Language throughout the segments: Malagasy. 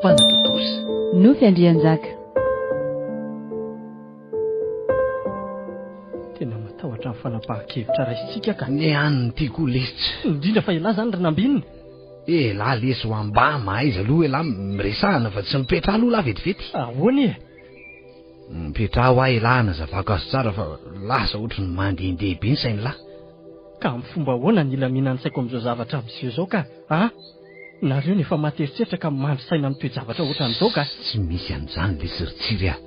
Panatotosa Nofy Andrianjaka. Tena matahotra amin'ny fanapahan-kevitra raisitsika ka. Ny aniny tiako lesitra. Indrindra fa ilahy zany ranambinina. Lahy lesy ho amba mahaiza aloha lahy miresahana fa tsy mipetra aloha lahy vetivety. Ahoana e? Mipetra ho ahy lahy nazavako azy tsara fa lasa ohatry ny mandehandeha be ny sainy lahy. Ka amin'ny fomba ahoana ny ilamina ny saiko amin'izao zavatra miseho izao ka? Ha? Nareo nefa materitseritra ka mandry saina amin'ny toe-javatra ohatran'izao ka? Tsy misy an'izany lesy ritsiry aho.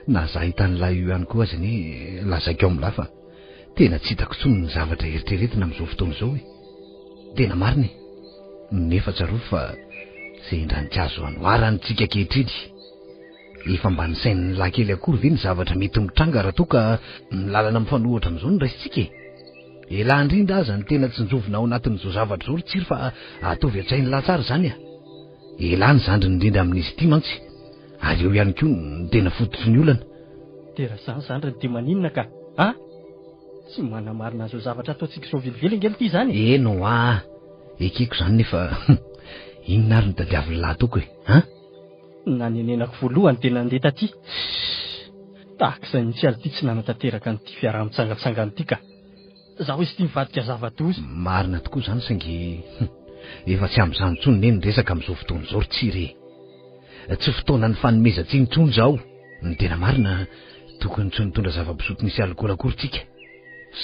Na za hitan'ilay io ihany koa aza ny lazaiko ao amin'lahy fa tena tsy hitako tsony ny zavatra eritreretina amin'izao fotoana izao e. Tena marina e. Nefa tsaroa fa izay indranikazo anoharantsika kehitriny. Efa mba ny sain'ny lahy kely akory ve ny zavatra mety mitranga raha toa ka ny lalana mifanohitra amin'izao ny raisitsika e. Elahy indrindra aza ny tena tsinjovina ao anatin'izao zavatra izao tsiry fa atovy an-tsainy latsara zany a. Elahy ny zandriny indrindra amin'izy ity mantsy. Ary eo ihany koa ny tena fototry ny olana. Tera zany zandriny dia maninona ka? Ha? Tsy manamarina izao zavatra ataontsika izao velively ngely ity zany. Eno ekeko zany nefa inona ary ny tadiavin'ny lahy toko e. Ha? Na nenenako voalohany tena nandeha taty. Tahak'izay ny tsy aly ity tsy nanatanteraka n'ity fiaraha-mitsangatsangana ity ka. Zaho izy ity mivadika zava-doza. Marina tokoa zany saingy efa tsy amin'izany intsony ne ny resaka amin'izao fotoana izao tsiry. Tsy fotoana ny fanomezantsiny intsony izao. Ny tena marina tokony tsy nitondra zava-pisotro misy alikaola akory tsika.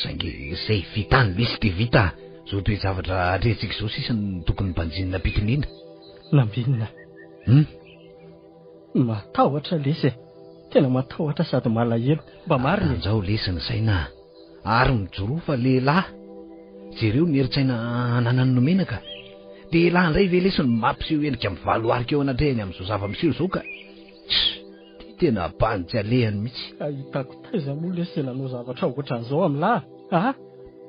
Saingy izay vitany lesy dia vita. Zao toe zavatra atrehantsika izao sisa ny tokony mpanjinina pitinina. Nambinina. Matahotra lesy e. Tena matahotra sady malahelo. Mba marina anjao lesy ny saina. Ary mijoro fa lehilahy. Jereo ny eritsaina ananany nomenaka. Dia lahy indray ve lesy ny mampiseho endrika amin'ny valoarika eo anatrehany amin'izao zava-miseho izao ka. Tena banitsy alehany mihitsy. Hitako taiza moa lesy nanao zavatra ohatran'izao amin'lahy. Ha?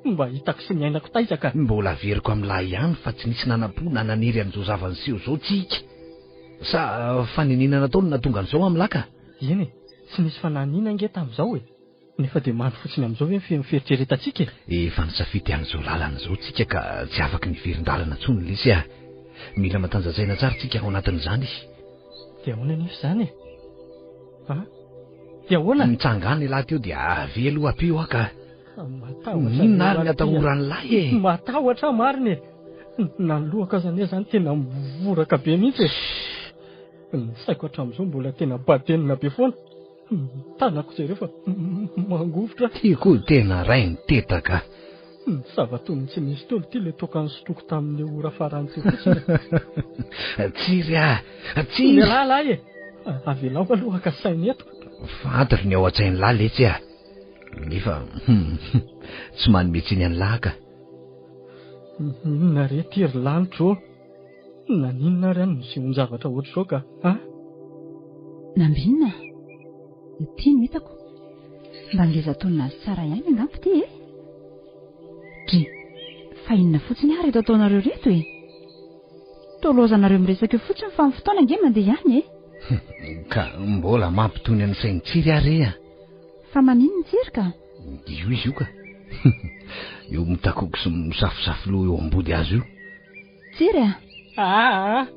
Mba hitako sy miainako taiza ka. Mbola veriko amin'lahy ihany fa tsy nisy nanam-po na naniry an'izao zava-miseho izao tsika. Sa faninina nataony na tonga an'izao amin'lahy ka. Eny e, tsy nisy fananina nge tamin'izao e. Nefa dia mandry fotsiny amin'izao hoe miferitreretatsika e. Efa nisafidy an'izao lalana izao tsika ka tsy afaka niverin-dalana intsony lesy a. Mila matanjajaina tsara tsika ao anatin'izany. Dia ahoana nefa izany e? Ha? Dia ahoana? Nitsangana lahy teo dia avelo apio ka. Matahotra. Inona ary ny atahoran'ny lahy e? Matahotra marina e. Nalohaka zany zany tena mivoraka be mihitsy e. Ny saiko hatramin'izao mbola tena badenina be foana. Tanako izay rehefa mangovotra. Tiako tena ray ny tetaka. Savatony tsy nisy tolo ity le toka ny sotroko tamin'ny ora farantsy fotsiny. Tsiry tsiry. Lahy e. Avelao aloha ka sainy eto. Fantatra ny ao an-tsainy lahy letsy a. Nefa tsy manome tsiny any lahy ka. Inona re tiry lanitro? Naninona ary any miseho zavatra ohatr'izao ka? Ha? Nambinina. Ity no hitako. Mba ngeza taonina azy tsara ihany angamba ity e. Dry, fa inona fotsiny ary eto ataonareo reto e. Tolozanareo miresaka eo fotsiny fa amin'ny fotoana nge mandeha ihany e. Ka mbola mampitony any sainy tsiry ary e. Fa maninona tsiry ka? Io izy io ka. Eo mitakoko sy misafosafolo eo ambody azy io. Tsiry a?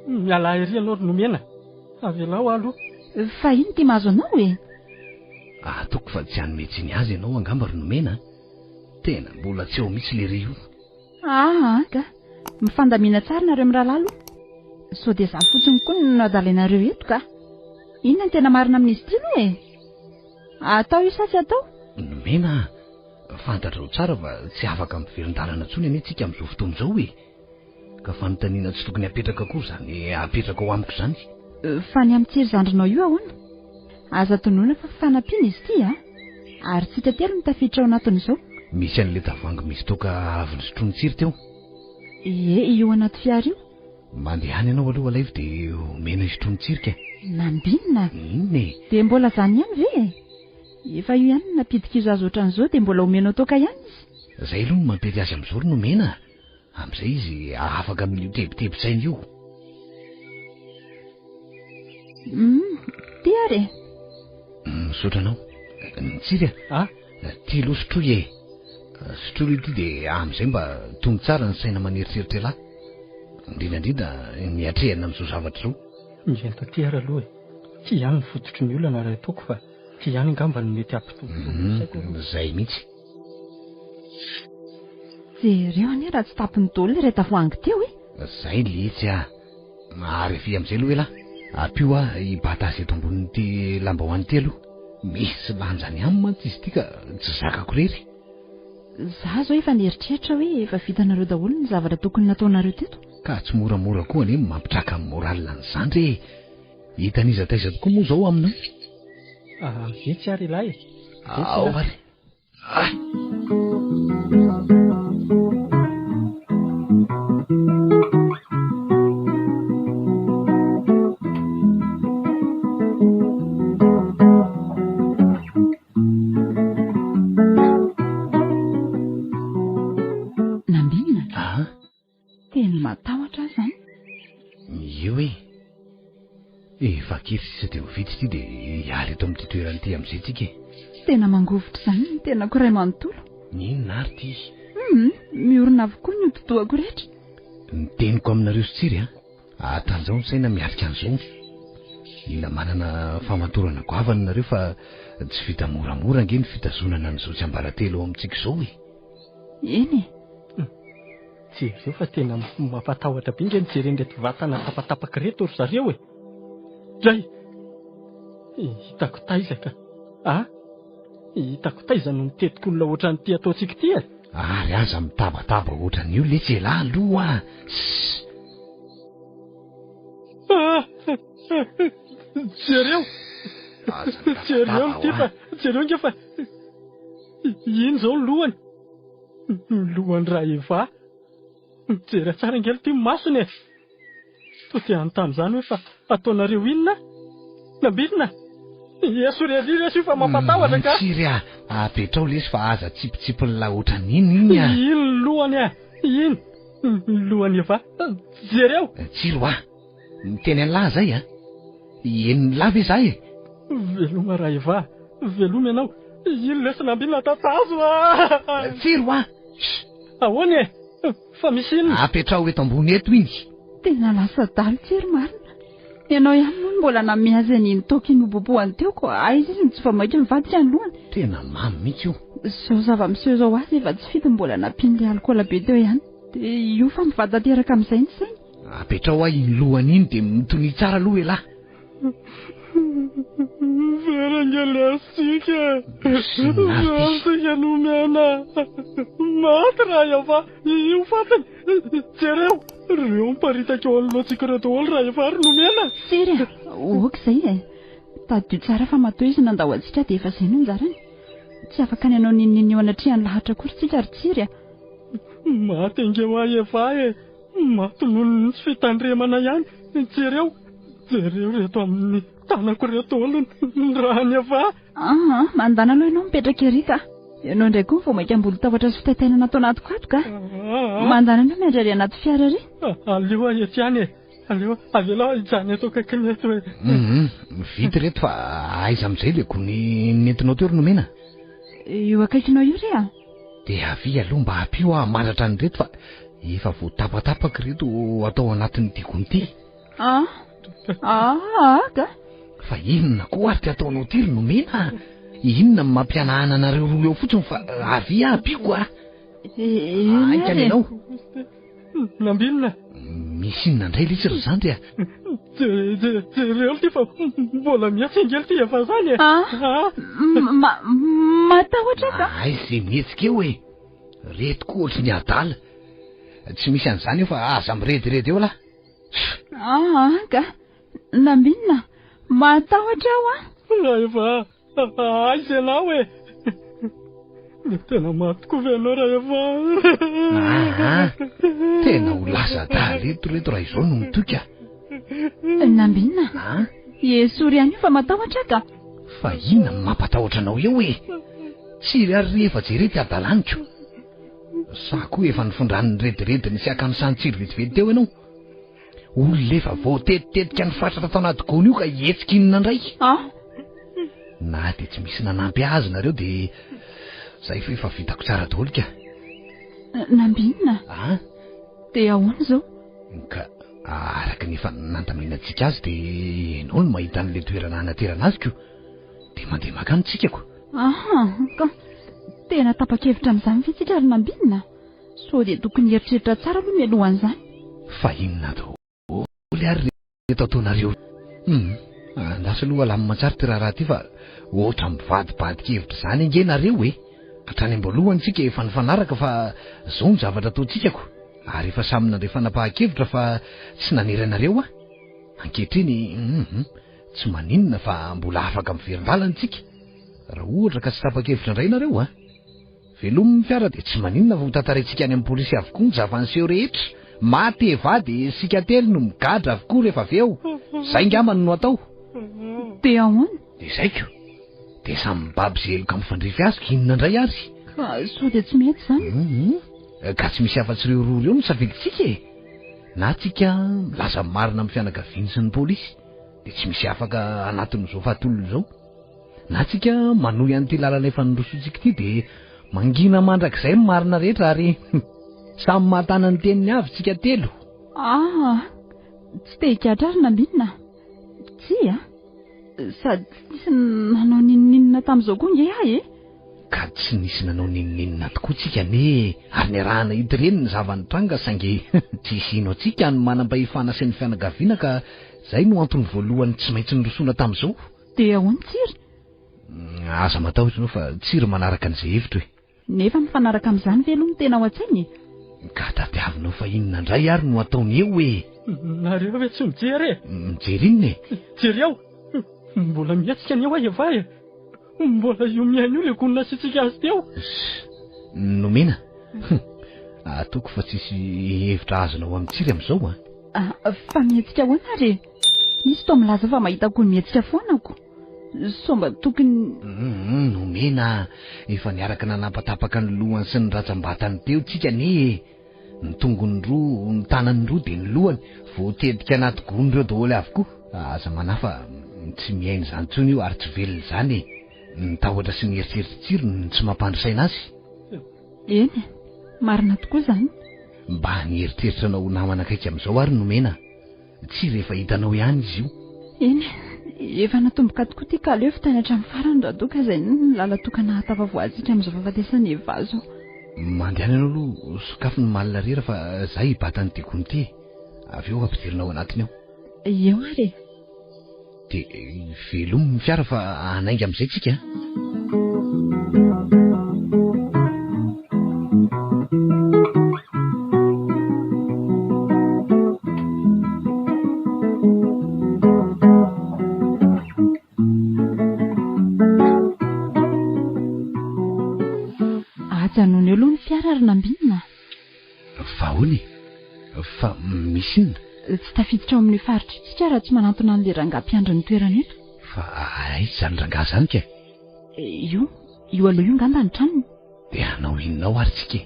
Miala ery anao nomena. Avelao aloha. Fa ino ty mahazo anao e? Toko fa tsy hanome tsiny azy ianao angamba ry nomena. Tena mbola tsy eo mihitsy le ry io. Ka mifandamina tsara nareo amin'ny rahalahy aloha. So dia za fotsiny koa no nadalainareo eto ka. Inona ny tena marina amin'izy ity aloha e? Atao io sa tsy atao? Nomena, fantatrao tsara fa tsy afaka miverin-dalana intsony anie tsika amin'izao fotoana izao e. Ka fanontaniana tsy tokony apetraka akory zany apetraka ao amiko zany. Fa ny amin'ny tsiry zandrinao io ahoana? Aza tonoina fa fanampiana izy ity ary tsy tetelo ny tafiditra ao anatin'izao. Misy an'ilay tavoahangy misy toka avy nisotrony tsiry teo. Io anaty fiara io. Mandehany ianao aloha alaivo dia omena isotrony tsirika. Nambinina. Inona e? Dia mbola zany ihany ve? Efa io ihany napidika izy azo ohatran'izao dia mbola omenao toka ihany izy. Zay aloha no mampety azy amin'izao ry nomena. Amin'izay izy afaka amin'io tebitebitsainy io. Ty ary. Misaotra anao. Tsirika. Ty aloha sotroy e. Sotroy ity dia amin'izay mba tony tsara ny saina maneritseritra lahy. Indrindrandrindra niatrehana amin'izao zavatra izao. Miventa ty ara aloha e. Ty ihany ny fototry ny olana raha ataoko fa ty ihany ngamba ny mety ampitovy. Zay mihitsy. Jereo anie raha tsy tapiny daholo ilay iray tavoahangy teo e. Zay letsy Ary fi amin'izay aloha ela. Apio ibata azy eto ambonin'ity lambahoany ty aloha. Misy lanjany aminy mantsy izy ty ka tsy zakako rery. Za zao efa nieritreritra hoe efa vitanareo daholo ny zavatra tokony nataonareo teto. Ka tsy moramora koa anie mampitraka amin'ny moralina ny zandry. Hitaniza taiza tokoa moa zao aminao. Vitsy ary lahy. Ao ary. Efa kely sisa dia ho vitsy ity dia hiala eto amin'ity toerana ity amin'izay tsika. Tena mangovitra izany, tena koray manontolo. N'inona ary ty? Miorina avokoa ny hototoako rehetra. Ny teniko aminareo Sotsiry atan'izao ny saina miarika an'izao. Mila manana famatorana goavana nareo fa tsy vita moramora ange ny fitazonana an'izao tsy ambaratelo amintsika izao e. Eny e. Jereo fa tena mampatahotra be nge nijereny reto vatana tapatapaka reto ry zareo e. Dray, hitako taizaka. Hitako taiza no mitetik'olona ohatran'ity ataontsika ity e. Ary aza mitabataba ohatran'io letsy elahy aloha. Jereo ty fa jereo nge fa ino zao ny lohany? Lohany Raiva. Jera tsara ngely ty masony e. To ty anontany hoe fa ataonareo inona? Nambinina? Yeso rery resy fa mampatahotra ka. Tsiry apetrao lesy fa aza tsipitsipin'la ohatran'ino iny a. Ino ny lohany ino? Lohany Eva. Jereo. Tsiro miteny an'lahy zay Eny lava izahay e. Veloma Raiva. Veloma ianao. Ino lesy nambinina tatazo Tsiro ahoana e? Fa misy inona? Apetrao eto ambony eto iny. Tena lasa dalo Tsiro marina. Ianao ihany moa mbola namiazy ny toky nobobohany teo ko aiza izy tsy fa maika mivady sy anolohany. Tena mamy mihitsy io. Zao zava-miseho zao azy efa tsy fito mbola nampin'ilay alkoola be teo ihany. Dia io fa mivady tanteraka amin'izay ny sainy. Apetrao iny lohany iny dia mitony tsara aloha elahy. Verangelasika. Vasika nomena. Maty Raiva. Io fatany. Jereo. Reo miparitaka eo anoloantsika reto olo Raiva ry nomena. Tsiry oka izay e. Tadio tsara fa matoa izy nandao antsika dia efa izay no anjarany. Tsy afaka ny anao ninio anatrehany lahatra kory tsika ry Tsiry. Maty angeo Eva e. Maty noho ny tsy fitandremana ihany. Jereo reto amin'ny tanako reto olo ny rahany Eva. Mandana aloha ianao mipetraka ery ka. Ianao indray koa vao maika ambolo tavatra sy fitaitainana atao anaty kwato ka. Mandana anao miandrary anaty fiara ry. Aleo etiany e. Aleo avela hijany atao kaikiny eto e. Vity reto fa aiza amin'izay leko ny nentinao teo ry nomena. Io akaikinao io ry Dia avy aloha mba hampio maratra ny reto fa efa vao tapatapaka reto atao anatin'ny digony ity. Ka. Fa inona koa ary ty ataonao ty ry nomena? Inona mampianahana anareo roa eo fotsiny fa avy ampiko Aikany ianao. Nambinina? Misy inona indray lesy ry zandry Jereo ty fa mbola miasa ingely ty efa zany e. Matahotra ka. Izay mihetsika eo e. Reto koa ohatry ny adala. Tsy misy an'izany eo fa aza mirediredy eo lahy. Ka. Nambinina? Matahotra Raiva. Aiza ianao e. Tena maty koa ve ianao Raiva. Tena ho lasa reto raha izao no mitoka. Nambinina? Yesory ihany io fa matahotra ka. Fa inona mampatahotra anao eo e. Tsiry ary rehefa jerety adalaniko. Sa koa efa nifondran'ny redirediny sy akany Tsiry vetivety teo ianao. Olona efa vao tetitetika ny fatratra tao anaty gony io ka hetsika inona indray. Na dia tsy misy nanampy azy nareo dia Zay fa vitako tsara daholo ka. Nambinina. Dia ahoana izao? Ka araka ny fanantaminantsika azy dia ianao no mahita an'ilay toerana hanaterana azy ko. Dia mandeha makany tsikako. Ka tena tapa-kevitra amin'izany ve tsika ary Nambinina? Sao dia tokony eritreritra tsara aloha mialohan'izany. Fa inona daholo ary reto ataonareo? Andasa aloha alamina tsara ty raha ty fa ohatra mivadibadikevitra izany ange nareo e. Hatrany amboalohany tsika efa nifanaraka fa izao ny zavatra ataotsikako. Ary efa samy nandray fanapahan-kevitra fa tsy naneranareo a. Ankehitriny tsy maninona fa mbola afaka miverin-dalana tsika. Raha ohatra ka tsy tapa-kevitra indray nareo a. Velomin'ny fiara dia tsy maninona fa ho tantaraintsika any amin'ny polisy avokoa ny zavanseho rehetra. Maty evady sika telo no migadra avokoa rehefa avy eo. Zay ngamany no atao. Dia ahoana? Dia zaiko. Dia samy mibaby zeloka mifandrify azy ka inona indray ary. Ka sao dia tsy mety izany. Ka tsy misy afa-tsy ireo roa ireo no safiditsika e. Na tsika milaza marina amin'ny fianakaviany sy ny polisy dia tsy misy afaka anatin'izao fahatolona izao. Na tsika manohy an'ity lalana efa nirosontsika ity dia mangina mandrakizay marina rehetra ary samy mahatana ny teniny avy tsika telo. Tsy te hikatra ary Nambinina. Tsy sady tsy nanao ninninina tamin'izao koa nge ahy e. Ka tsy nisy nanao ninninina tokoa tsika ne. Ary ny arahana hita ireny ny zavanitranga saingy tsisy ino atsika ny manam-pahefana sy ny fianakaviana ka zay no antony voalohany tsy maintsy nirosona tamin'izao. Dia ahoana tsiry? Aza matahotra ianao fa tsiry manaraka an'izay hevitra hoe. Nefa mifanaraka amin'izany ve aloha no tena ao an-tsainy? Ka tadiavinao fa inona indray ary no ataony eo e. Nareo ve tsy mijery e? Mijery inona e? Jery aho. Mbola mihatsika ny eo ahy eva e. Mbola io mihaino ilay gonina sitsika azy teo. Nomena. Ataoko fa tsisy hevitra azonao amin'tsiry amin'izao fa mihetsika ahoana ary? Nisy tao milaza fa mahita koa mihetsika foanako. Somba tokony Nomena, efa niaraka nanampatapaka ny lohany sy ny ratsambatany teo tsika ne. Ny tongony roa, ny tanany roa dia ny lohany voatetika anaty gony ireo daholo avokoa. Aza manafa tsy mihaino izany tsony io ary tsy velona izany e. Ny tahotra sy ny eritseritsy tsirony tsy mampandrosaina azy. Eny, marina tokoa izany. Mba nieritreritranao namana akaiky amin'izao ary Nomena. Tsy rehefa hitanao ihany izy io. Eny, efa natomboka tokoa ity kaleo fa tany hatramin'ny farany raha doka izay ny lala tokana hatafavoantsika amin'izao fahafatesana evazo. Mandehana ianao aloha sokafo ny malina rera fa zay hibatany ty gony ty. Avy eo ampidirinao anatiny ao. Eo ary. Dia velomin'ny fiara fa anainga amin'izay tsika. Ajanony aloha ny fiara ary Nambinina. Fa hoy fa misy inona? Tsy tafiditra ao amin'ny faritra tsika raha tsy manantona an'ilay rangahy-mpiandry ny toerana eto. Fa aiza izany rangahy izany ka? Io aloha io ngamba ny tranony. Dia anao inonao ary tsika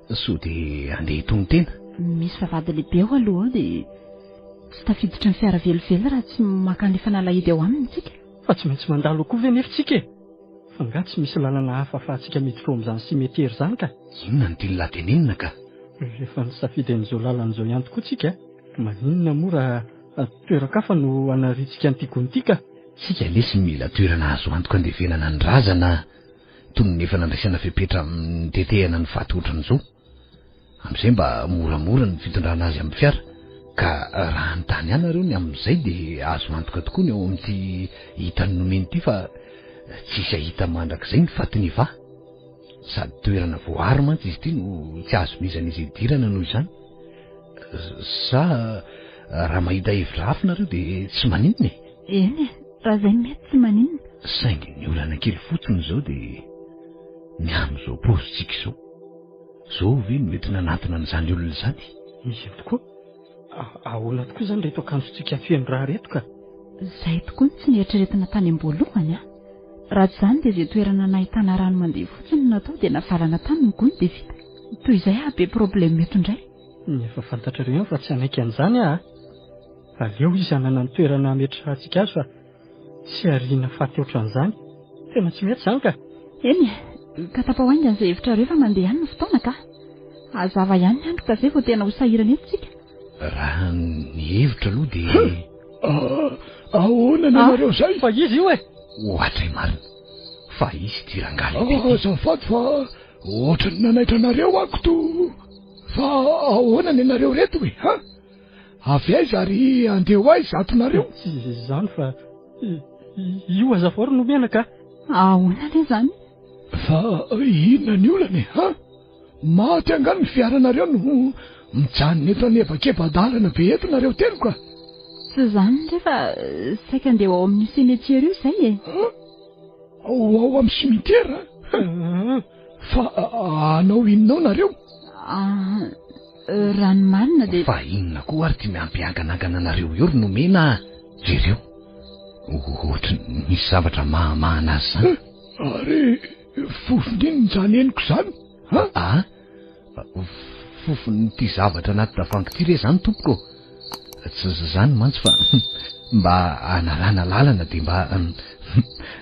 sao dia andeha hitony tena? Misy vavady lehibe ao aloha ao dia tsy tafiditra ny fiara velively raha tsy maka an'ilay fanalahidy ao aminy tsika. Fa tsy maintsy mandalo koa ve nefa tsika e? Fa nga tsy misy lalana hafa ahafahantsika miditra amin'izany simetery izany ka. Inona ny teny tenenina ka? Rehefa nisafidy an'izao lalan'izao ihany tokoa tsika, maninona moa raha toeran-kafa no anaritsika an'ity gony ity ka? Tsika lesy mila toerana azo antoka andevenana ny razana toy ny efa nandraisana fepetra mitetehana ny fatohotran'izao. Amin'izay mba moramora ny fitondrana azy amin'ny fiara. Ka raha nytany ihany nareo ny amin'izay dia azo antoka tokoa ny ao amin'ity hitan'ny Nomena ity fa tsisy ahita mandrakizay ny fatiny va. Sady toerana voary mantsy izy ity no tsy azo mizan'izy idirana noho izany. Sa raha mahita hevitra hafa nareo dia tsy maninona e? Eny, raha izay mety tsy maninona. Saingy ny olana kely fotsiny izao dia ny amin'izao paozintsika izao. Izao ve no mety nanatona an'izany olona izany? Misy tokoa. Ahoana tokoa izany reto akanjontsika feno raha reto ka? Izay tokoa ny tsy nieritreretina tany am-boalohany Raha tsy izany dia izay toerana nahitana rano mandeha fotsiny natao dia navalana tany ny gony dia vita. Toy izay be problème mety indray. Efa fantatrareo fa tsy anaiky an'izany aleo izy hanana ny toerana hametrahantsika azy fa tsy ariana faty ohatran'izany. Tena tsy mety izany ka? Eny, ka tapahoaingana izay hevitra rehefa mandeha ihany ny fotoana ka azava ihany ny andro ka zay vao tena ho sahirana etontsika. Raha ny hevitra aloha dia ahoana nanareo zay? Fa izy io e. Ohatra marina fa izy ty rangaly. Azafady fa ohatry ny nanaitra anareo ako to. Fa ahoana ny anareo reto e? Avy aiza ary andeha ho aiza atonareo? Tsy izany fa io azafary no menaka. Ahoana le zany? Fa inona ny olana e? Maty angano ny fiaranareo no mijanona eto anevakebadalana be eto nareo telo ka. Tsy zany rehefa saika andeha ao amin'ny simetiera io izay e. Ao amin'ny simetiera? Fa anao inonao nareo? Ranomarina dia... Fa inona koa ary ty miampianganangana anareo eo ry nomena jereo. Ohatra misy zavatra mahana azy zany. Ary fofon'iny zany eniko zany? Fofon'ity zavatra anaty tavoahangy ty re zany tompoko. Tsy zany mantsy fa mba analana lalana dia mba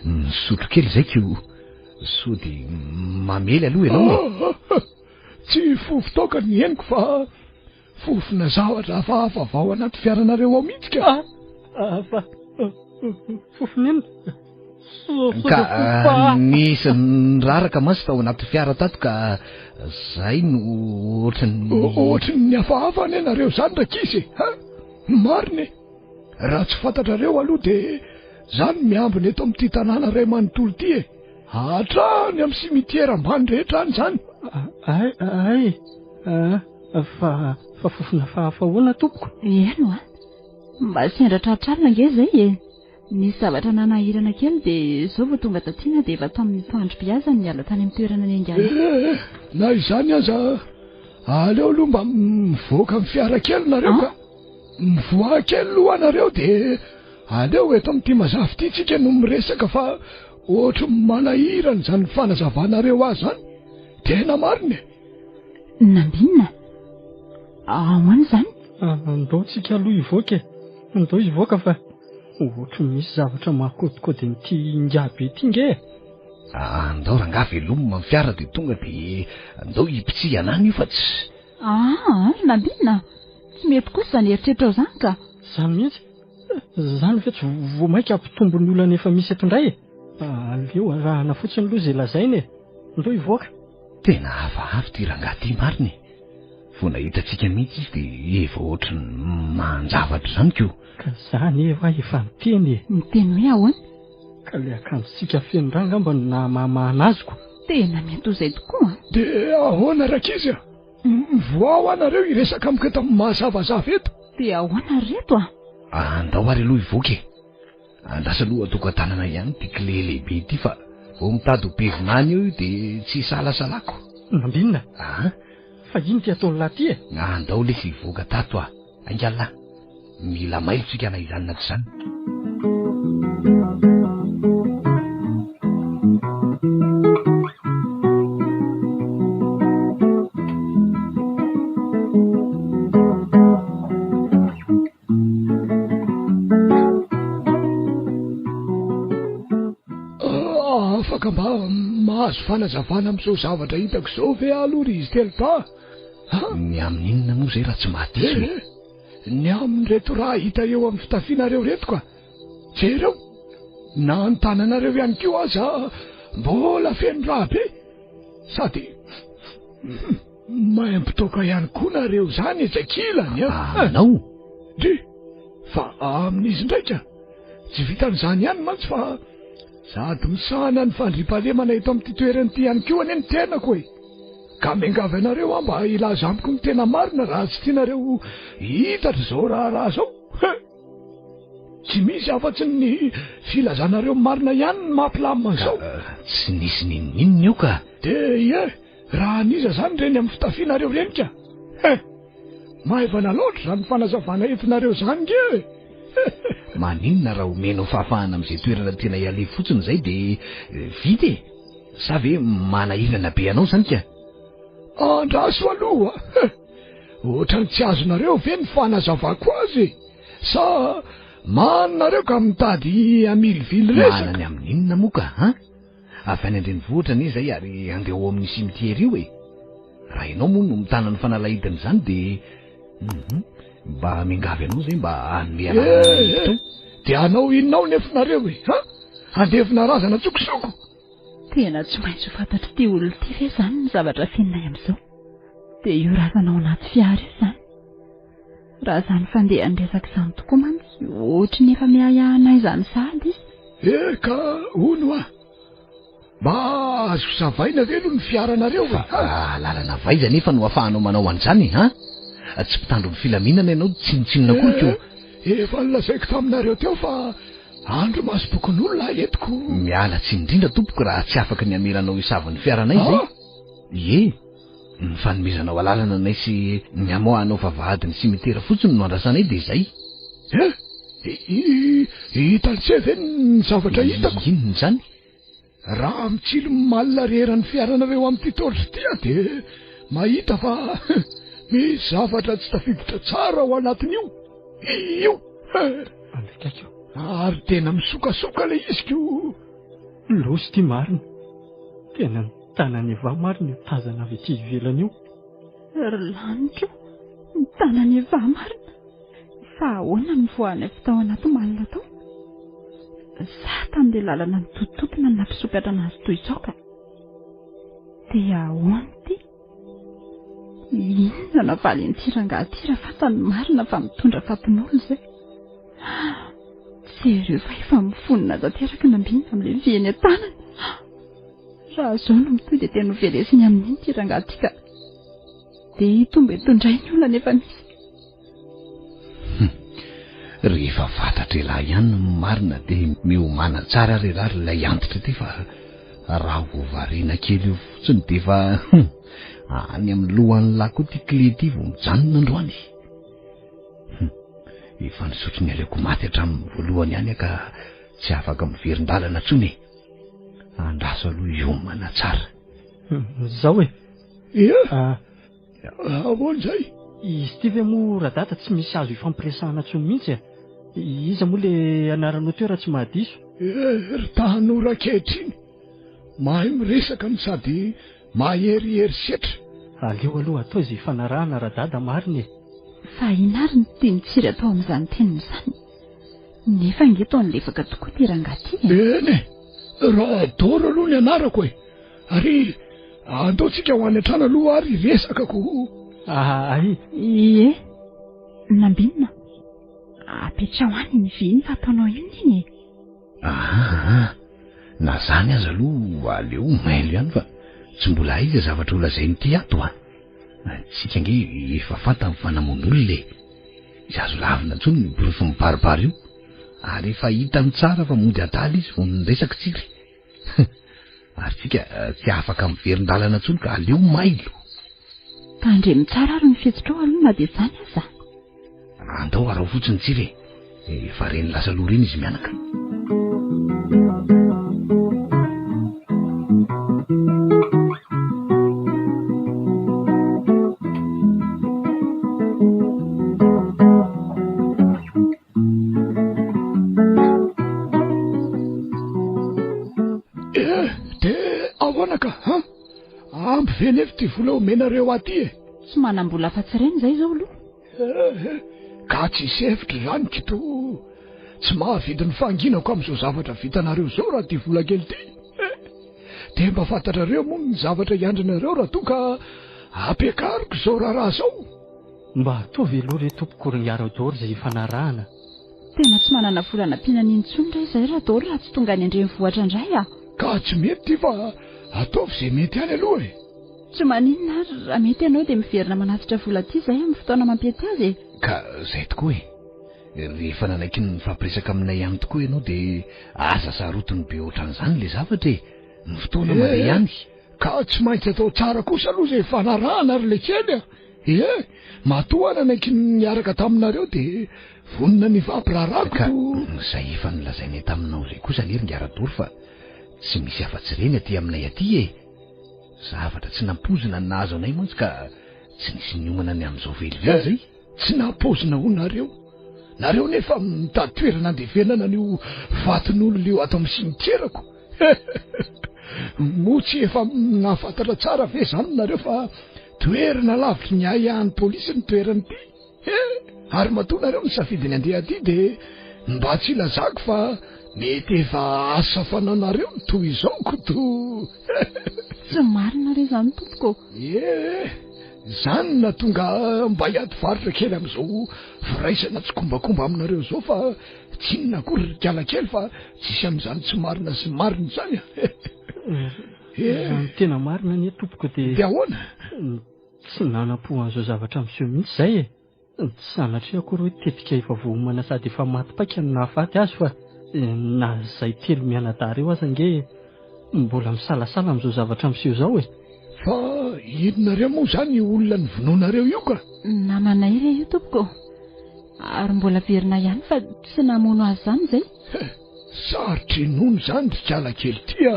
misotro kely zay ko so dia mamely aloha ianao. Tsy fofo toka ny eniko fa fofona zavatra hafahafa vao anaty fiaranareo ao mihitsy ka. Fa fofon'iny ka nisy niraraka mantsy tao anaty fiara tato ka zay no ohatry ny hafahafa ny anareo zany rakizy marina e. Raha tsy fantatrareo aloha dia zany miambina eto amin'ity tanàna ray manontolo ity e. Hatrany amin'ny simitiera ambany rehetra any zany. Fa fofona fahafahoana tompoko. Eno mba sendra tratrarina nge zay e. Nisy zavatra nanahirana kely dia zao vao tonga tatiana dia efa tamin'ny fandrom-piazany miala tany amin'ny toerana ny angana. Na izany aza aleo aloha mba mivoaka amin'ny fiara kely nareo ka mivoaka kely aloha anareo dia aleo eto amin'ity mazava ity tsika no miresaka fa ohatry manahirana zany fanazavanareo azy zany tena marina. Nambinina ahoana zany? Andao tsika aloha ivoaka andao ivoaka fa ohatry misy zavatra mahakodikody n'ity ingabe ity nge. Andao ranga velomina amin'ny fiara dia tonga dia andao hipitsy anany io fa tsy. Nambinina tsy mety kosa zany eritreritra ao zany ka. Zany mihitsy zany fa tsy voamaika ampitombon'ny olana efa misy eto indray e. Aleo arahana fotsiny aloha izay lazainy e. Andao ivoaka. Tena hafahafa ty ranga ty marina e. Vao nahitantsika mihitsy izy dia efa ohatry ny manjavatra zany ko. Ka zany efa miteny e. Miteny hoe ahoana? Ka le akanjosika feno rà ngamba no namamahana azoko. Tena mety ho izay tokoa. Dia ahoana rakizy a? Mivoao anareo iresaka amiko eto amin'ny mahazavazava eto. Dia ahoana reto andao ary aloha ivoaka e. Andrasa aloha atokantanana ihany ty clé lehibe ity fa vao mitady ho bevinany eo dia tsy salasalako. Nambinina fa iny ty ataony lahy ty e. Andao lesy ivoaka tato aingalina mila mailotsika na izany naty zany. Afaka mba mahazo fanazavana amin'izao zavatra hitako izao ve aloha ry izy telo ta? Ny amin'inona moa zay raha tsy mahadiso ny amin'ny reto raha hita eo amin'ny fitafianareo reto ka. Jereo na ny tananareo ihany keo aza mbola feno raha be sady maimpotoka ihany koa nareo zany etsakilany anao de fa amin'izy ndraika tsy vitan'izany ihany mantsy fa sady misahana ny fandripalemana eto amin'ity toeranyity ihany keo anie ny tenako e. Ka miangavy anareo mba ilaza amiko ny tena marina raha tsy tianareo hitatra izao raha zao. Tsy misy afa-tsy ny filazanareo marina ihany ny mampilamina izao. Tsy nisy ninonina io ka. De raha aniza zany reny amin'ny fitafianareo reny ka. Maivana loatra zany fanazavana entinareo zany nge. Maninona raha omena ho fahafahana amin'izay toerana tena iale fotsiny izay dia vita e. Sa ve manahirana be anao zany ka? Andraso aloha ohatrany tsy azonareo ve ny fanazavako azy sa manareo ka mitady amilivily resaka? Manany amin'inona moa ka avy any an-drenivohitra anie zay ary andeha ao amin'ny cimetière io e. Raha ianao moa no mitana ny fanalahidiny zany de mba mingavy anao zay mba hanome anao. Dia anao inonao nefonareo e? Ha? Andevina razana tsokosoko. Tena tsy maintsy fantatry ty olona ty ve zany ny zavatra finnay amin'izao. Dia io razanao anaty fiara io zany. Raha zany fandeha andresaka izany tokoa mantsy, ohatry ny efa miayanay izany sady izy. Ka ono ah. Mba azo zavaina ve aloha ny fiaranareo e? Lalana vaiza nefa no ahafahanao manao an'izany, ha? Tsy mpitandro ny filaminana ianao tsinotsinona koa. Efa nolazaiko taminareo teo fa andro masom-pokon'olona etiko. Miala tsy indrindra tompoko raha tsy afaka ny amelanao isavan'ny fiaranay zay. Ie, ny fanomezanao alalana nay sy ny amoahanao vavahadiny cimetière fotsiny no andrasanay dia izay. Hitantsy ve ny zavatra hitako? Inona zany? Raha mitsilo malina reheran'ny fiaranareo amin'ity tordry ty dia mahita fa misy zavatra tsy tafiditra tsara ao anatin'io. Io andrikako ary tena misokasoka le iziko. Losy ty marina. Tena ny tanany eva marina io tazana avy aty ivelany io. Laniko ny tanany eva marina. Fa ahoana ny voany tao anaty malina tao? Za tamin'ilay lalana ny totototona ny nampisokatra anazy toy izao ka. Dia ahoana ty? Inona na valy ny tirangaty raha fantany marina fa mitondra fampon'olona zay. Sereo fa efa mifonina tanteraka nambinina amin'ilay viany an-tanany. Raha izao no mitoy dia tena novelesiny amin'iny tirangaty ka. Dia hitomba hitondray ny olona nefa misy. Rehefa fantatra ilahy ihany ny marina dia miomana tsara rerary ilay antitra ty fa raha ho variana kely io fotsiny dia fa any amin'ny lohan'ny lahy koa ty clé ty vao mijanona androany. Efa nisotro ny aleoko maty hatramin'ny voalohany ihany ka tsy afaka miverin-dalana tsony. Andraso aloha iomana tsara. Zao e. Ahoana izay? Izy ty ve moa radata tsy misy azo ifampiresahana tsony mihitsy e? Iza moa le anaranao teo raha tsy mahadiso? Ry tanora kehitriny. Mahay miresaka no sady maherihery setra. Aleo aloha atao izay fanarahana radada marina e. Fa inary ny tiany tsiry atao amin'izany teniny izany. Nefa ngeto ny lefaka tokoa tirangaty e. Eny raha doro aloha ny anarako e. Ary andaontsika ho any an-trano aloha ary resakako. Ie, nambinina. Apetra ho any ny viny fa ataonao iny e. Na zany aza aloha aleo mailo ihany fa tsy mbola aiza zavatra olazainy ty ato a. Tsika nge efa fantany fanamon'olona e. Izy azo lavina ntsony ny borofo mibaribary io. Ary efa hitany tsara fa mody adala izy vao niresaka tsiry. Ary tsika tsy afaka miverin-dalana ntsony ka aleo mailo. Ka andremy tsara ary ny fihetsitra aloha na dia izany aza. Andao arao fotsiny tsiry e. Efa reny lasa loriny izy mianaka. Venefy ty vola omenareo aty e. Tsy manam-bola afa-tsireny izay izao aloha. Ka tsy sefitra zany kito. Tsy mahavidy ny fanginako amin'izao zavatra vitanareo zao raha ty vola kely ty. Dia mba fantatrareo moa ny zavatra iandrinareo raha toka ampiakariko izao raha zao. Mba ataovy aloha re tompoko ringaro daholo izay fanarahana. Tena tsy manana vola nampiana intsony indray izay raha daholo raha tsy tonga any andrenivohitra indray a. Ka tsy mety ty fa ataovy izay mety any aloha e. Tsy maninona ary raha mety ianao dia miverina manatitra vola ty izay amin'ny fotoana mampiety azy e. Ka izay tokoa e. Rehefa nanaiky ny fampiresaka aminay ihany tokoa ianao dia asa sarotiny be ohatran'izany le zavatra e. Ny fotoana mare ihany. Ka tsy maintsy atao tsara kosa aloha izay fanarahana ary le kely a. Matoa nanaiky niaraka taminareo dia vonona ny fampirarako. Ka izay efa nolazainay taminao izay kosa ny ringaradoro fa tsy misy afa-tsireny aty aminay aty e. Zavatra tsy nampozina ny nahazo anay mantsy ka tsy nisy niomana ny amin'izao velively zay. Tsy nampozina ho nareo. Nareo nefa mitady toerana andevenana an'io vatin'olona io ato amin'ny simitierako. motsy efa nahafantatra tsara ve zany nareo fa toerana lavitry ny ahiahan'ny polisy ny toerany ity ary matoa nareo nisafidiny andeha aty dia mba tsy ilazako fa mety efa asa fananareo toy izao koto tsy marina re zany tompoko zany na tonga mba hiady varitra kely amin'izao firaisana tsy kombakomba aminareo zao fa tsy inona kory rikala kely fa tsisy amin'izany tsy marina sy marina zany zany tena marina ny tompoko dia ahoana tsy nanam-po an'izao zavatra amin'izao mihitsy izay tsy sanatria akory hoe tetika efa vohomana sady efa maty-paika no nahafaty azy fa na izay telo mianadary eo aza nge mbola misalasala amin'izao zavatra amin'izao zao fa inonareo moa zany olona ny vonoanareo io ka namana iry io tompoko ary mbola verina ihany fa tsy namono azy zany zay sarotry nono zany rikala kely tia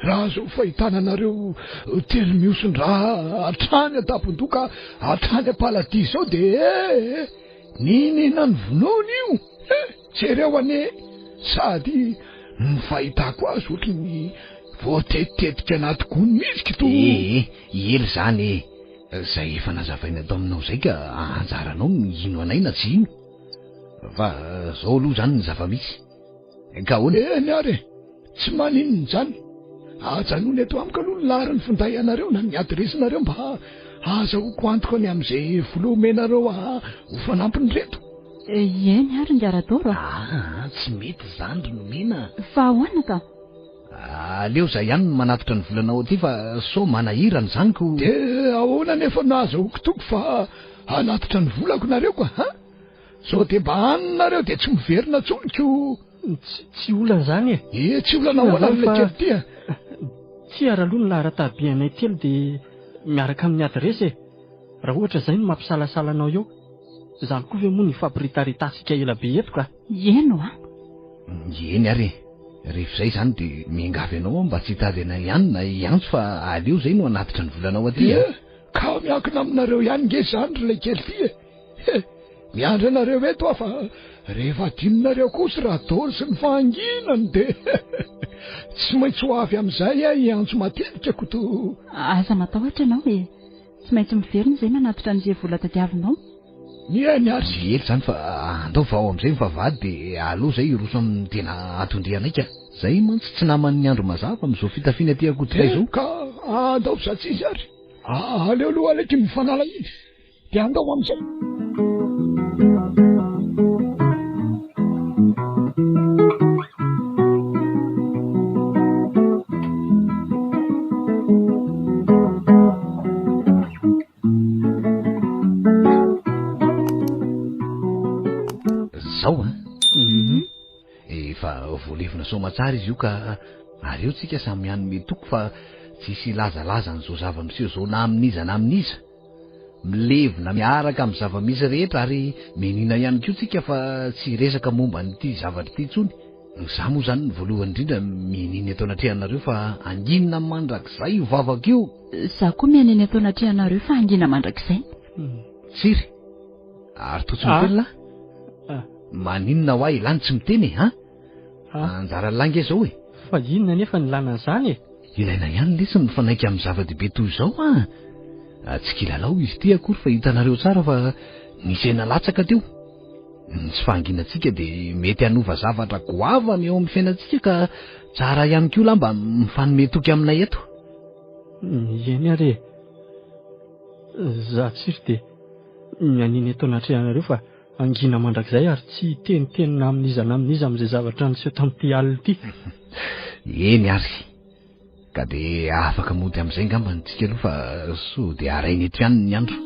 raha zao fahitananareo telo miosony raha atrany atapondoka atrany apalaty zao dia ninina ny vonoana io tsereo ane sady ny fahitako azy ohatry ny voatetitetika anaty gony mihitsy to ely zany zay efa nazavaina atao aminao zay ka anjaranao ino anay na tsy ino fa zao aloha zany ny zava-misy ka ahoana niary tsy maninony zany ajanony ato amiko aloha ny lahariny finday anareo na ny adresinareo mba azahoako antoko any amin'izay volomenareo ho fanampiny reto eny ary njaradoro tsy mety zany ry nomena fa ahoana ka aleo zay ihany no manatitra ny volanao aty fa so manahirany zaniko dia ahoana nefa nahazahoako toko fa anatitra ny volako nareo ka sao dia mba haninareo dia tsy miverina tsoniko tsy olana zany tsy olana ahoana n'ilay kely tia tsy ara-loha ny lahara-tabianay telo dia miaraka amin'ny adresy raha ohatra zay no mampisalasalanao eo zany koa ve moa ny fampiritaritasika ela be eto ka eno eny ary rehefa izay zany dia miangavy anao mba tsy hitady ana ihany na iantso fa aleo zay no anatitra ny volanao aty ka miankina aminareo ihany nge zany rylay kely ty miandry anareo eto fa rehefa dininareo kosa raha dôry sy ny fahanginany dia tsy maintsy ho avy amin'izay iantso matetika koto aza matahotra ianao hoe tsy maintsy miverina zay manatitra n'izay vola tadiavinao eny ary ely zany fa andao va ao amin'izay mivavahady dia aloha zay roso amin'ny tena atondrianay ka zay mantsy tsy naman'ny andro mazava amin'izao fitafiana ty akotikay zao ka andao zatsy izy ary aleo aloha aleky mifanala izy dia andao amin'izay zao efa voalevina somatsara izy io ka ary eo tsika samy hanome toko fa tsisy lazalaza n'izao zava-miseho zao na amin'iza na amin'iza milevina miaraka amin'ny zava-misy rehetra ary menina ihany koa tsika fa tsy resaka momba nyity zavatra ity tsony za moa zany ny voalohany indrindra meniny atao anatrehanareo fa anginina mandrakizay ho vavaka io za koa mianeny atao anatrehanareo fa angina mandrakizay tsiry ary totsy mitelona maninona ho ahy ilany tsy miteny anjara langy e zao fa inona nefa ny lana an'izany ilaina ihany lesy ny fanaiky amin'ny zava-dehibe toy izao tsy kilalao izy ty akory fa hitanareo tsara fa nisaina latsaka teo tsy fahanginantsika dia mety hanova zavatra goavana eo amin'ny fiainantsika ka tsara ihany koa la mba mifanome toky aminay eto eny ary za tsiry dia mianiny atao anatrehanareo fa angina mandrakizay ary tsy tenitenina amin'iza na amin'iza amin'izay zavatra niseho tamin'ity alina ity eny ary ka dia afaka mody amin'izay ngamba ntsika aloha fa so dia arainy eto ihany ny andro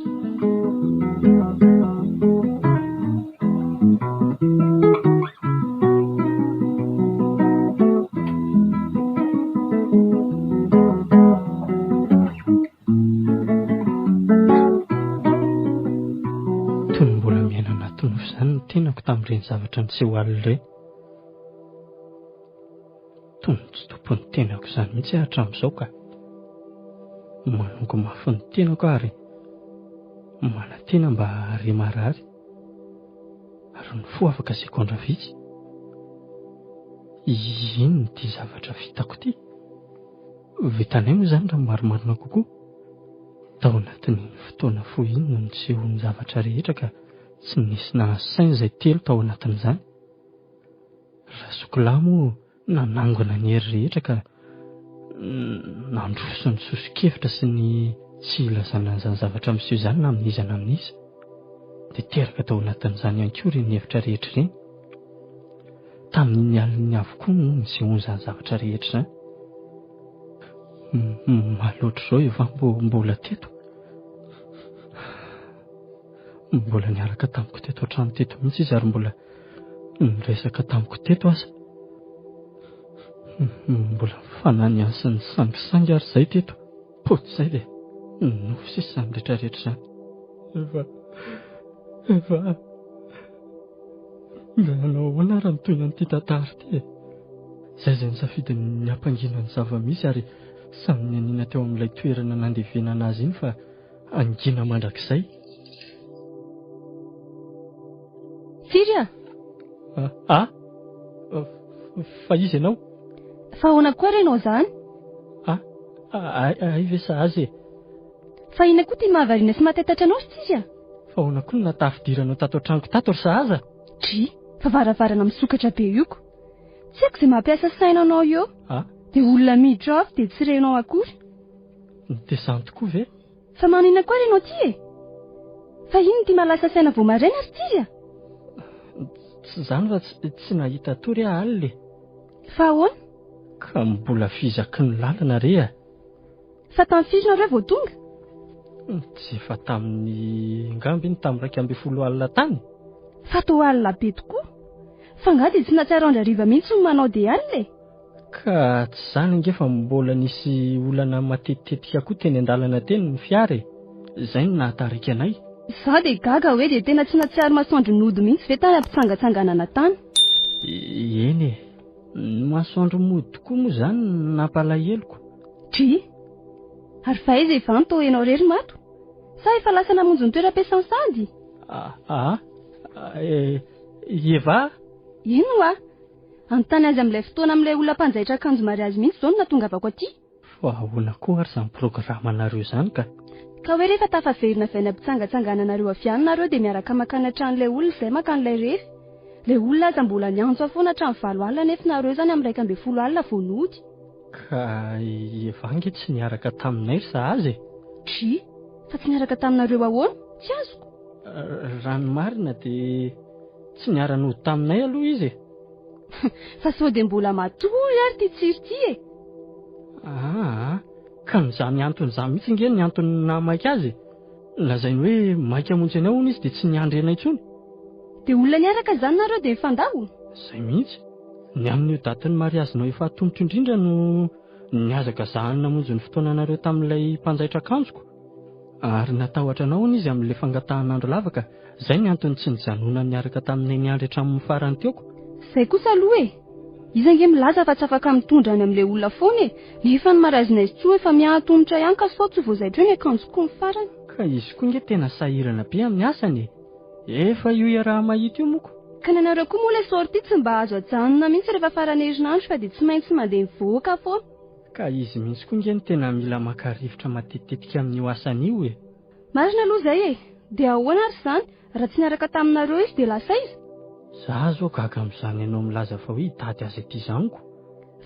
tenako tamin'ireny zavatra niseho alina ireny tony tsy tompony tenako izany mihitsy hatramin'izao ka manongo mafy ny tenako ary manantena mba hare marary ary ny fo afaka sekondra vitsy ino ty zavatra vitako ty Vitanay moa izany raha marimarina kokoa. Tao anatin'ny fotoana fohy iny no niseho ny zavatra rehetra ka tsy nisy nasaina izay telo tao anatin'izany. Raha sokolay moa nanangona ny hery rehetra ka nandroso ny soso-kevitra sy ny tsy ilazana an'izany zavatra miseho izany na amin'iza na amin'iza. Dia teraka tao anatin'izany ihany koa ireny hevitra rehetra ireny. Tamin'ny aliny avokoa no nisehony izany zavatra rehetra izany. Maloatra izao efa mbola teto. Mbola niaraka tamiko teto an-trano teto mihitsy izy ary mbola niresaka tamiko teto aza. Mbola fanany any sy ny sangisangy ary izay teto. Poty izay dia nofo sisa izany rehetrarehetra izany. Efa nanao ahoana raha mitohina an'ity tantara ity? Izay izay nisafidy ny hampangina ny zava-misy ary samy nianina teo amin'ilay toerana nandevenana azy iny fa angina mandrakizay. Firy fa izy ianao? Fa ahoana koa renao izany? Ay ve sahazy e? Fa ina koa tia mahavariana sy mahatetatra anao sy tsisy? Fa ahoana koa no natafidiranao tato an-tranoko tato ry sahaza? Fa varavarana misokatra be io ko. Tsy haiko izay mampiasa saina anao eo. Dia olona miditra ao dia tsy renao akory. Dia izany tokoa ve? Fa manina koa renao ty e? Fa ino tia malasa saina vao maraina ry tsisy? Tsy izany fa tsy nahita tory alina. Fa ahoana? Ka mbola fizaky ny lalana re a. Fa tamin'ny firy nareo vao tonga? Tsy efa tamin'ny ngambiny tamin'ny 12 alina tany. Fa tao alina be tokoa. Fa nga dia tsy natsaraondrariva mihitsy no manao dia alina e. Ka tsy izany ange fa mbola nisy olana matetitetika koa teny an-dalana teny ny fiara. Izay no nahatarika anay. Za dia gaga hoe dia tena tsy natsiary masoandro nody mihitsy ve tany ampitsangatsanganana tany? Eny e. Masoandro mody tokoa moa izany nampalahelo. Ary fa izy efa nitao ianao rery mato? Sa efa lasa namonjy ny toeram-piasany sady? Eva? Ino anontany azy amin'ilay fotoana amin'ilay olona mpanjaitra akanjo mariazy mihitsy izao no natongavako aty. Fa ahoana koa ary izany programanareo izany ka? Ka hoe rehefa tafaverina avy any ampitsangatsangananareo avy any nareo dia miaraka makany hatran'ilay olona izay makan'ilay rery. Ilay olona aza mbola niantso foana hatramin'ny 7 alina nefa nareo izany amin'ny 12 alina vao nody. Ka Eva ange tsy niaraka taminay ry sahazy e? Fa tsy niaraka taminareo ahoana? Tsy azoko. Raha ny marina dia tsy niara-nody taminay aloha izy e. Fa sao dia mbola matory ary ty tsiry ty e. Ka n'izany antony izany mihitsy nge ny antony namaika azy. Lazainy hoe maika hamonjy anao hono izy dia tsy niandry anay intsony. Dia olona niaraka izany nareo dia mifandao? Izay mihitsy. Ny amin'io datin'ny mariazinao efa atombotra indrindra no niazaka zahany namonjy ny fotoana anareo tamin'ilay mpanjaitra akanjoko. Ary natahotra anao hono izy amin'ilay fangatan'andro lavaka. Izay ny antony tsy nijanona niaraka taminay niandry hatramin'ny farany teoko. Izay kosa aloha e. Izy ange milaza fa tsy afaka mitondra any amin'ilay olona foana e. Nefa ny marazina izy tsoa efa miantonitra ihany ka sao tsy voazaitra eo ny akanjoko ny farany. Ka izy koa nge tena sahirana be amin'ny asany e. Efa io iaraha mahita io moko. Ka nanareo koa moa ilay sorty tsy mba azo ajanona mihitsy rehefa farany herinandro fa dia tsy maintsy mandeha mivoaka foana. Ka izy mihitsy koa nge tena mila maka-rivotra matetitetika amin'io asany io e. Marina aloha izay e. Dia ahoana ary izany? Raha tsy niaraka taminareo izy dia lasa izy? Za zao gaga amin'izany ianao milaza fa hoe hitady azy ety izaniko.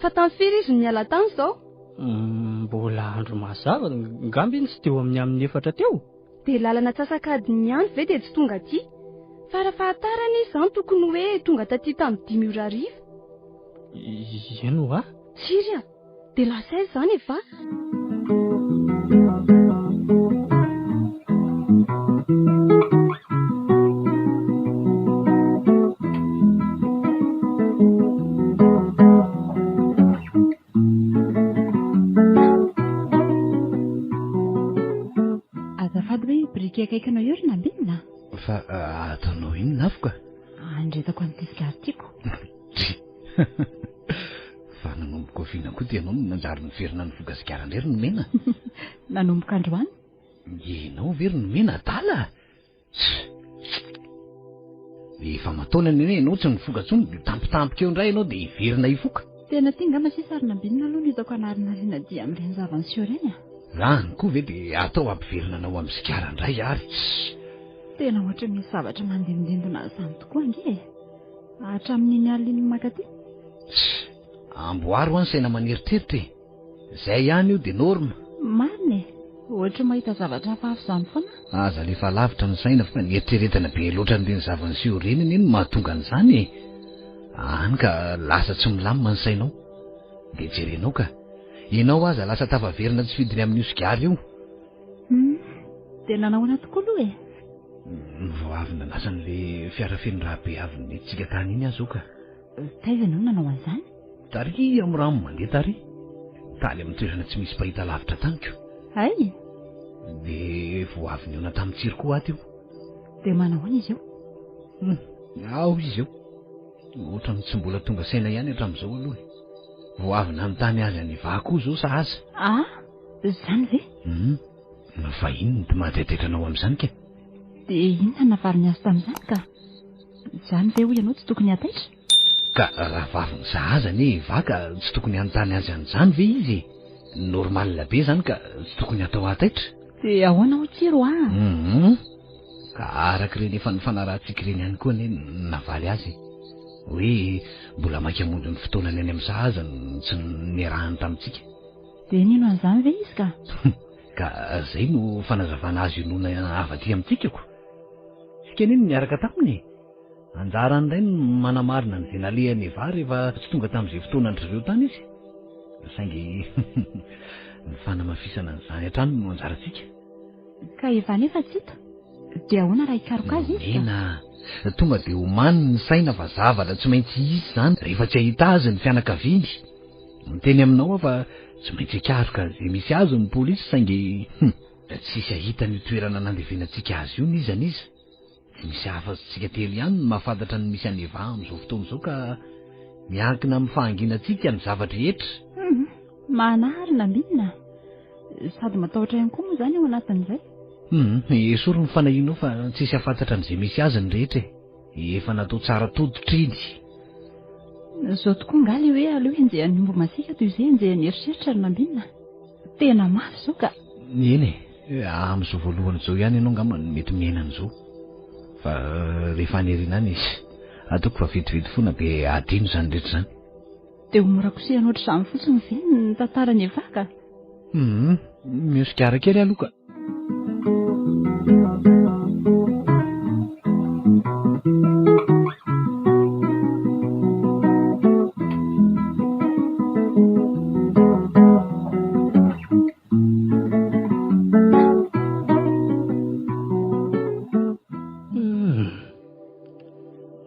Fa tamin'ny firy izy niala tany izao? Mbola andro mazava, ngamby iny tsy teo amin'ny 4 teo. Dia lalana antsasakadiny ihany ve dia tsy tonga aty? Fa raha fahatarana izy izany tokony hoe tonga taty tamin'ny 5 ariva. Eno Tsiry dia lasa izy izany efa. Kaikanao eo ry nambinina? Fa ataonao inona afo ka? Andretako an'ity sigary tiako. Fa nanomboka oviana koa dia ianao no nanjary niverina ny voga sigara indray ry nomena. Nanomboka androany? Ianao very nomena adala. Efa mataona ny hoe ianao tsy nifoga tsony dia tampotampoka eo indray ianao dia hiverina hifoka. Tena tinga masisarina binina aloha hitako anarinariana dia amin'ireny zava-niseho ireny a. Rany koa ve dia atao ampiverina anao amin'ny sikara indray ary. Tena ohatra misy zavatra mandindindona izany tokoa ange. Hatramin'iny aliny makaty. Amboary ho any saina maneritreritra e. Izay ihany io dia norma. Marina e. Ohatra mahita zavatra hafahafa izany foana. Aza lefa lavitra ny saina fa nieritreretana be loatra n'ireny zava-niseho ireny iny mahatonga an'izany e. Any ka lasa tsy milamina ny sainao. Dia jerenao ka. Ianao aza lasa tafaverina tsy fidiny amin'io sigara io. Tena nahoana tokoa aloha e. Vao avy nanasa n'ilay fiara feno rahabe avy nitsika tany iny azo ka. Taiza ianao nanao an'izany? Tary amin'ny rano mandeha tary. Taly amin'ny toerana tsy misy pahita lavitra taniko. Ay. Dia vao avy niona tamin'ny tsiro koa ato io. Dia manao ahoana izy io? Ao izy io. Ohatra ny tsy mbola tonga saina ihany hatramin'izao aloha. Vao avy nanontany azy any vakoa izao sahaza. Izany ve? Fa inona ny mahatetretranao amin'izany ka? Dia inona nafariny azy tamin'izany ka? Izany ve hoy ianao tsy tokony hataitra? Ka raha vavy ny sahaza ne vaka tsy tokony hanontany azy an'izany ve izy? Normalina be izany ka tsy tokony atao hataitra. Dia ahoana ho tsiro Ka arak'ireny efa nifanarahantsika ireny ihany koa ne navaly azy. Hoe mbola maika hamonjy ny fotoanany any amin'ny sahaza tsy niarahany tamintsika. Dia nino an'izany ve izy ka? Ka izay no fanazavana azy inona avaty amintsika ko. Sika neny niaraka taminy. Anjarany indray no manamarina ny zenalehany eva rehefa tsy tonga tamin'izay fotoanany ireo tany izy. Saingy ny fanamafisana an'izany hatrany no anjarantsika. Ka efa nefa tsy hita. Dia ahoana raha hikaroka azy izy ka? Tonga dia homany ny saina fa zavatra tsy maintsy isy izany rehefa tsy ahita azy ny fianakaviany. Miteny aminao fa tsy maintsy hikaroka izay misy azy ny polisy saingy tsisy ahita ny toerana nandevenantsika azy io niza. Tsy misy hafa-tsika telo ihany no mahafantatra ny misy aneva amin'izao fotoana izao ka miankina amin'ny fahanginantsika ny zavatra rehetra. Manarina mbinina. Sady matahotra ihany koa moa izany ao anatin'izay. Esory ny fanahinao fa tsisy hafantatra n'izay misy azy ny rehetra. Efa natao tsara toditra iny. Izao tokoa ngali hoe aloha enjeh hanimbo masika toy izay enjeh nieritreritra ry nambinina. Tena mafy izao ka. Eny amin'izao voalohany izao ihany ianao ngamba mety miaina an'izao. Fa rehefa anirina any izy ataoko fa vetivety foana be adino izany rehetra izany. Dia ho mora kosehana ohatr'izany fotsiny ve ny tantarany eva ka? Miosikara kely aloha ka.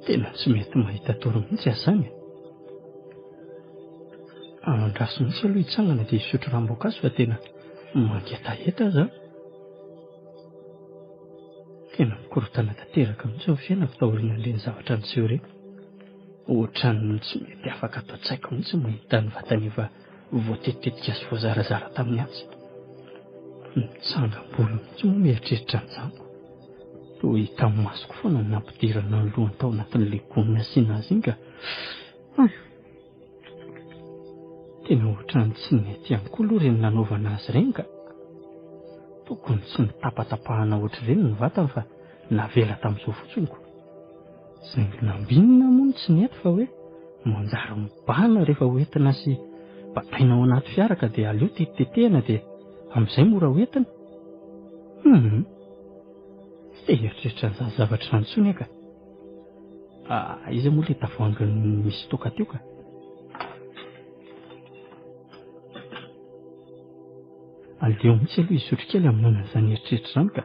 Tena tsy mety mahita toro mihitsy azy izany. Andraso mihitsy aloha hitsangana dia hisotro ranom-boankazo fa tena mangetaheta aza. Tena mikorotana tanteraka mihitsy ny fiainako taoriana an'ireny zavatra niseho ireny. Ohatran'ny tsy mety afaka atao tsaiko mihitsy mahita ny vatany efa voatetitetika sy voazarazara tamin'ny antsy. Mitsangam-bola mihitsy moa mieritreritra an'izany. Toa hita amin'ny masoko foana ny nampidirana ny lohany tao anatin'ilay gony nasiana azy iny ka tena ohatran'ny tsy mety ihany koa aloha ireny nanaovana azy ireny ka tokony tsy nitapatapahana ohatr'ireny ny vatany fa navela tamin'izao fotsiny ko. Saingy nambinina moa tsy nety fa hoe manjary mibahana rehefa hoentina sy bataina ao anaty fiara ka dia aleo tetitetehana dia amin'izay mora hoentina. Tsy dia eritreritra an'izany zavatra izany intsony ka. Iza moa ilay tavoahangy misy toka teo ka? Aleo mihitsy aloha hisotro kely amin'ny an'izany eritreritra izany ka.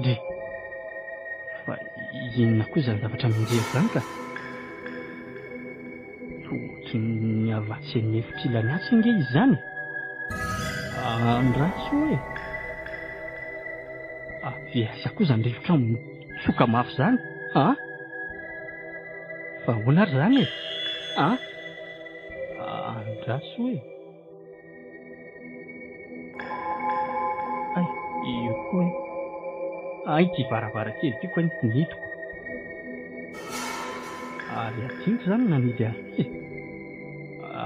Dia fa inona koa izany zavatra minjery izany ka? Ohatry ny avatsy ny efitra ilany atsy inge izy izany. Andraso hoe viasy koa izany rivotra mitsoka mafy izany. Fa ahoana ary izany e? Andraso hoe io koa hoe ity varavarankely ity koa ny hitako. Ary atiako izany nanidy azy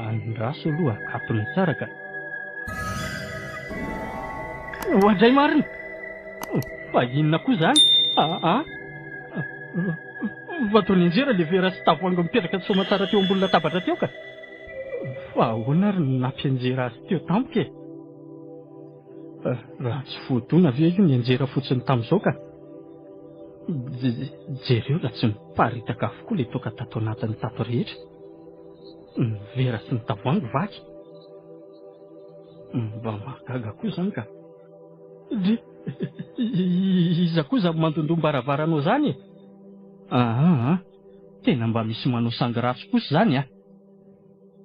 andraso aloha atony tsara ka hoandray marina fa inona koa izany vatony anjera le vera sy tavoango mipetraka tsy somatsara teo ambony latabatra teo ka fa ahoana ary nampianjera azy teo tampoka raha tsy voadona ve io ny anjera fotsiny tamin'izao ka jereo raha tsy miparitaka avokoa le toka tato anatin'ny tato rehetra ny vera sy ny tavoango vaky mba mahagaga koa izany ka iza koza mandondom-baravaranao zany tena mba misy manao sangy ratsy kosa izany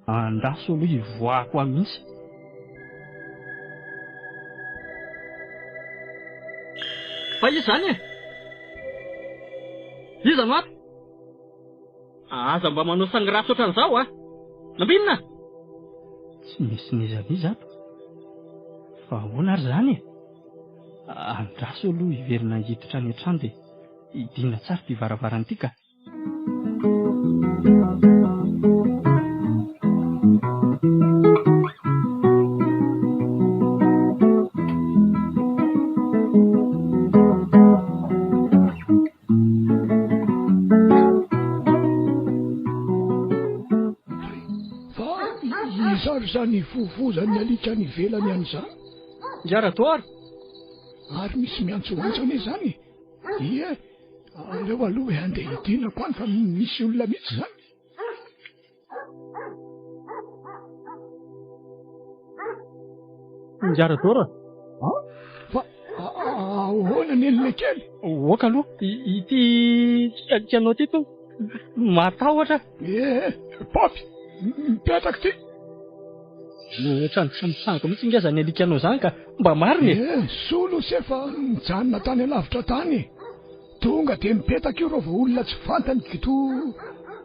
andaso aloha ivoahako aho mihitsy fa izy zany iza no ato aza mba manao sangy ratsy ohatran'izao nambinina tsy misy nizaniza ato fa ahoana ary zany andraso aloha iverina hiditra any an-trano dia idina tsara ty varavaran'ity ka Izany fofozany alika ny velany an'izany ngiaradoara ary misy miantsoantsony izany aleo aloha andeha hidinako any fa misy olona mihitsy zany ngiaradoara fa ahoana ny elona kely oka aloha ity tsikakikanao ty to matahotra papy mipetraka ty trano samisango mihitsy ngazany alikanao zany ka mba mariny solo se fa mijanona tany alavitra tany tonga dia mipetaka io raha vao olona tsy fantany kito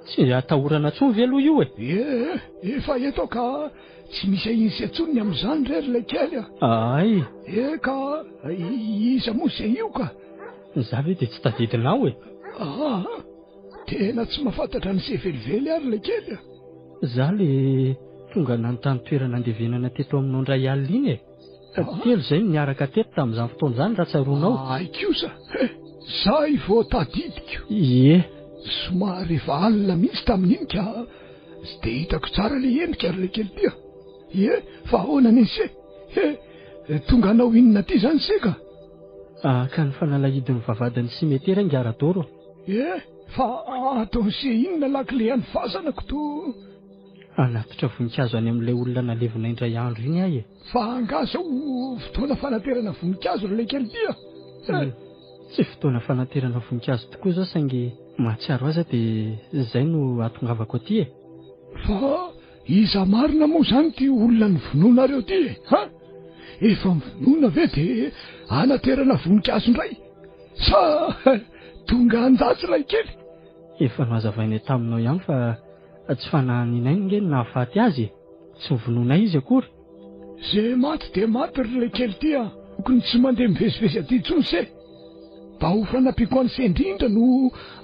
tsy atahorana tsony ve aloha io efa eto ka tsy misy izy atsony amin'izany rery le kely ay ka iza moa izay io ka za ve dia tsy tadidinao tena tsy mahafantatra ny se velively ary le kely za le tonga nanontany toerana andevenana teto aminao ndray alina iny telo izay niaraka teto tamin'izany fotoana izany raha tsaroanao kosa zay vao tadidiko somary efa alina mihitsy tamin'iny ka sy dia hitako tsara le endrika ary le kely tia fa ahoana ny se tonga anao inona ty zany seka ka ny fanalahidin'ny vavadiny simetera ngiaradoro fa ataony se inona lakile any fasanako to anatitra voninkazo any amin'ilay olona nalevina indray andro iny ahy fa angasa fotoana fanaterana voninkazo le kely tia tsy fotoana fanaterana voninkazo tokoa zao saingy mahatsiaro aza dia izay no atongavako aty fa iza marina moa zany ty olona ny vonoanareo ty efa mivonona ve dia anaterana voninkazo indray sa tonga andatsy lay kely efa no azavainay taminao ihany fa tsy fanahaninay nge nahafaty azy tsy mivononay izy akory zay maty dia maty ry le kely tia okony tsy mandeha mivezivezy aty intsony se mba ho fanampiako an'se indrindra no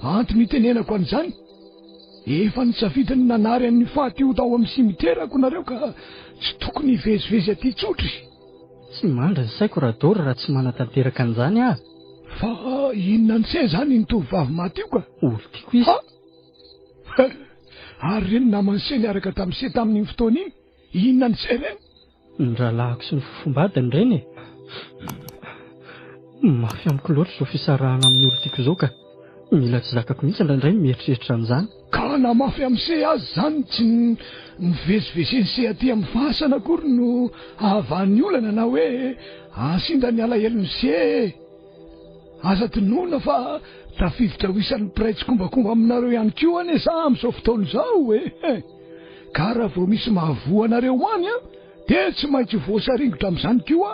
antony itenenako an'izany efa nysafidiny nanary an'ny faty ho tao amin'ny simiterako nareo ka tsy tokony hivezivezy aty tsotry tsy mandra ny saiko radoro raha tsy manatanteraka an'izany fa inona ny se zany nitovavy maty io ka olo tiako izy ary reny namany se niaraka tamin'ny se tamin'iny fotoana iny inona ny se reny ny rahalahako sy ny fofombadiny reny mafy amiko loatra izao fisarahana amin'ny olo tiako izao ka mila tsy zakako mihitsy ndraindray mieritreritra an'izany ka na mafy amin'ny se azy zany tsy mivezivezeny se aty amin'ny fasana akory no ahavan'ny olana na hoe asinda ny alahelony se aza tinoana fa tafiditra ho isan'ny piraitsy kombakomba aminareo ihany koa ane za amin'izao fotoana izao ka raha vao misy mahavoanareo any dia tsy maintsy voasaringotra amin'izany koa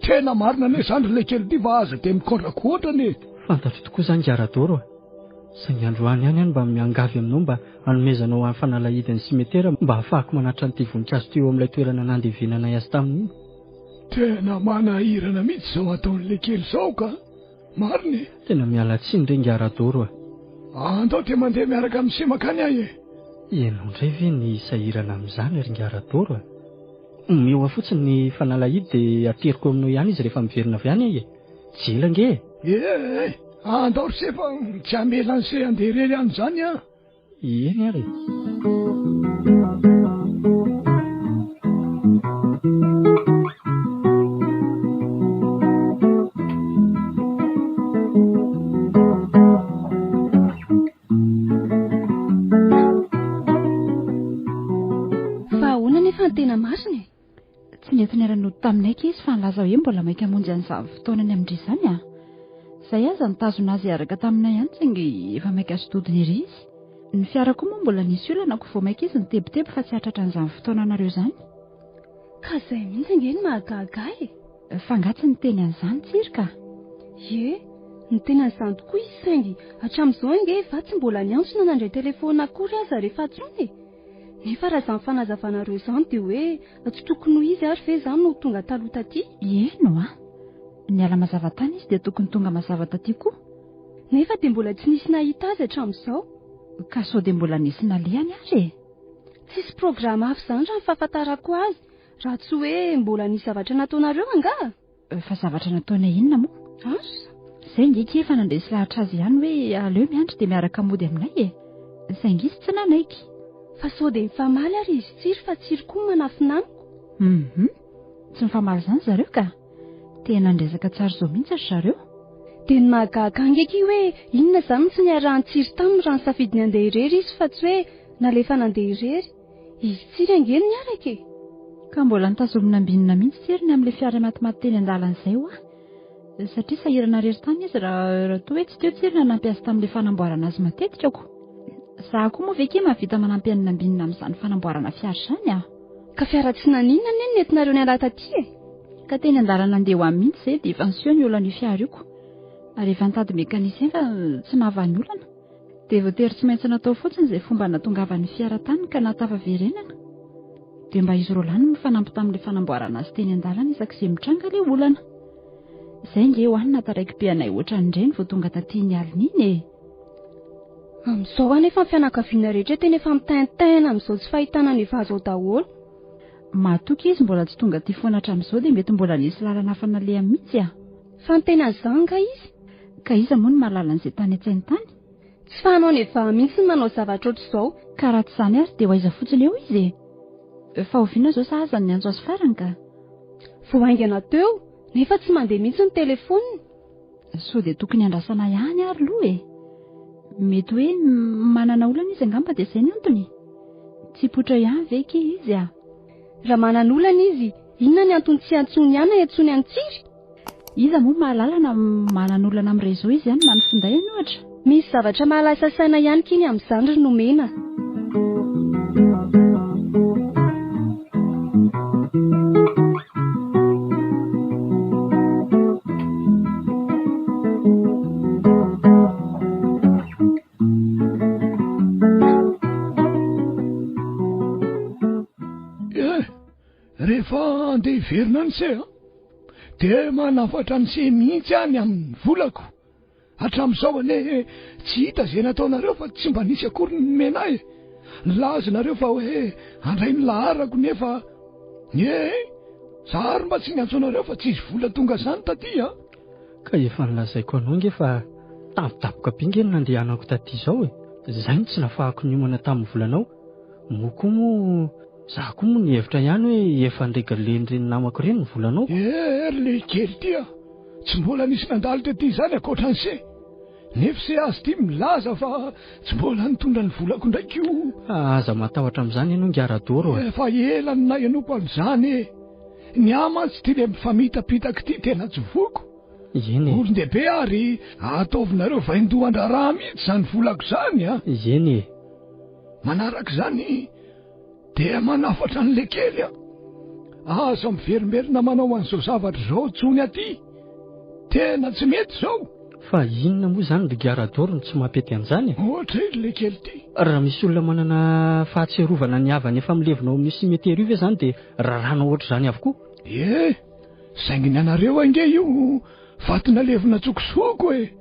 tena marina ane zany ry le kely ty fa aza dia mikondrakotrane fantatro tokoa izany giaradoro saingy androany ihany mba miangavy aminao mba hanomezanao amin'ny fanalahidin'ny simetera mba hahafahako manatra n'ity voninkazo teo amin'ilay toerana nandevenanay azy tamin'iny tena manahirana mihitsy izao ataon'le kely izao ka mariny tena miala tsiny re ngiaradoro andao dia mandeha miaraka amin'ny semakany ahy e. Ianao indray ve ny sahirana amin'izany ary ngaradoro mioa fotsiny ny fanalahidy dia ateriko aminao ihany izy rehefa miverina avy any e. Jela nge andao ry se fa tsy hamela ny se andeha irery any izany a. Eny ary tena marina tsy nentina ranody taminaiky izy fa nilaza hoe mbola maika monjy an'izany fotoanany amin'ndry izany a. Izay aza nitazona azy araka taminay ihany tsingy efa maika sododiny iry izy. Ny fiarako moa mbola nisy olana ko vao maika izy nitebiteby fa tsy hatratra an'izany fotoananareo izany. Ka izay mihitsy angeny mahagaga e. Fangatsy ny teny an'izany tsirika. Ny teny an'izany tokoa izy saingy hatramin'izao ange va tsy mbola niantsona nandray telefaonina akory aza rehefa atsony. Nefa raha izany fanazavanareo izany dia hoe tsy tokony ho izy ary ve izany no tonga taloha taty? Eno a, niala mazava tany izy dia tokony tonga mazava taty koa. Nefa dia mbola tsy nisy nahita azy hatramin'izao. Ka sao dia mbola nisy nalehany ary e. Tsisy programa hafa izany raha ny fahafantarako azy, raha tsy hoe mbola nisy zavatra nataonareo anga? Fa zavatra nataonay inona moa? Asa izay ngeky efa nandresy lahatra azy ihany hoe aleo miandry dia miaraka mody aminay e. Saingy izy tsy nanaiky. Fa sao dia mifamaly ary izy tsiry fa tsiry koa manafinamiko. Tsy mifamaly izany zareo ka. Tena nandresaka tsara izao mihitsy ary zareo. Dia ny mahagaga ngeky hoe inona izany tsy niarahan-tsiry taminy raha ny safidiny andeha irery izy fa tsy hoe nalefa nandeha irery. Izy tsiry angeny niaraka e. Ka mbola nitazomina ambinina mihitsy tsiriny amin'ilay fiara matimaty teny an-dalan'izay ho satria sahirana rery tany izy raha toa hoe tsy teo tsirina nampiasa tamin'ilay fanamboarana azy matetikako. Zaho koa moa veke mahavita manampy anina ambinina amin'izany fanamboarana fiara izany a. Ka fiara tsy naninona anie no nentinareo niala taty e. Ka teny an-dalana andeha ho amin'ny mihitsy izay dia efa niseho ny olana io fiara io ko. Ary efa nitady mekanisien fa tsy nahavany olana. Dia voatery tsy maintsy natao fotsiny izay fomba nahatongavan'ny fiara tany ka natava-verenana. Dia mba izy roa lany mifanampy tamin'ilay fanamboarana azy teny an-dalana isak'izay mitranga ilay olana. Izay nge ho any nataraiky be anay ohatran'ireny vao tonga taty ny alina iny e. Amin'izao anefa ny fianakaviana rehetra tena efa mitaintaina amin'izao tsy fahitana ny vazo daholo. Matoky izy mbola tsy tonga ty foana hatramin'izao dia mety mbola nisy lalana hafa naleha mihitsy a. Fa ny tena izany nga izy? Ka iza moa no mahalala an'izay tany an-tsainy tany? Tsy fahanao ny eva mihitsy ny manao zavatra ohatr'izao. Ka raha tsy izany ary dia ho aiza fotsiny eo izy e. Fa oviana izao sa aza ny antso azy farany ka? Vao haingana teo nefa tsy mandeha mihitsy ny telefaoniny. Sao dia tokony andrasana ihany ary loha e. Mety hoe manana olana izy angamba dia izay ny antony. Tsy poitra ihany veke izy a. Raha manana olana izy, inona ny antony tsy antsony ihany antsony antsiry? Iza moa mahalala na manana olana amin'ny réseau izy ihany na ny findainy ohatra. Misy zavatra mahalasa saina ihany kiny amin'izany ry nomena. Rehefa andeha hiverina ny se dia manafatra ny se mihitsy any amin'ny volako. Hatramin'izao ane tsy hita izay nataonareo fa tsy mba nisy akory ny menay. Nilaza nareo fa hoe andray ny laharako nefa zary mba tsy niantsonareo fa tsisy vola tonga izany taty a. Ka efa nilazaiko anao nge fa tampotampoka be nge nandehanako taty izao e. Izay ny tsy nafahako niomana tamin'ny volanao. Moko moa zaho koa moa nihevitra ihany hoe efa nregalendreny namako ireny ny volanao. Ry le kely ty a, tsy mbola nisy nandalo tety izany akoatran'ny se. Nefa se azy ty milaza fa tsy mbola nitondra ny volako ndraiky io. Aza matahotra amin'izany ianao ngaradoro a. Efa ela ny nayanoko amin'izany e. Ny amatsy ty le mifamitapitaka ty tena tsy voko. Eny e. Olon-dehibe ary ataovinareo vaindohan-draharaha mihitsy izany volako izany a. Eny e. Manaraka izany dia manafatra an'le kely a. Aza miverimberina manao an'izao zavatra izao tsony aty. Tena tsy mety izao. Fa inona moa izany ry ngaradoro no tsy mampety an'izany e? Ohatra le kely ty. Raha misy olona manana fahatserovana ny havany efa milevinao amin'ny simetera ve izany dia rarana ohatra izany avokoa? Sainginy anareo ange io vatina levina tsokosoko e.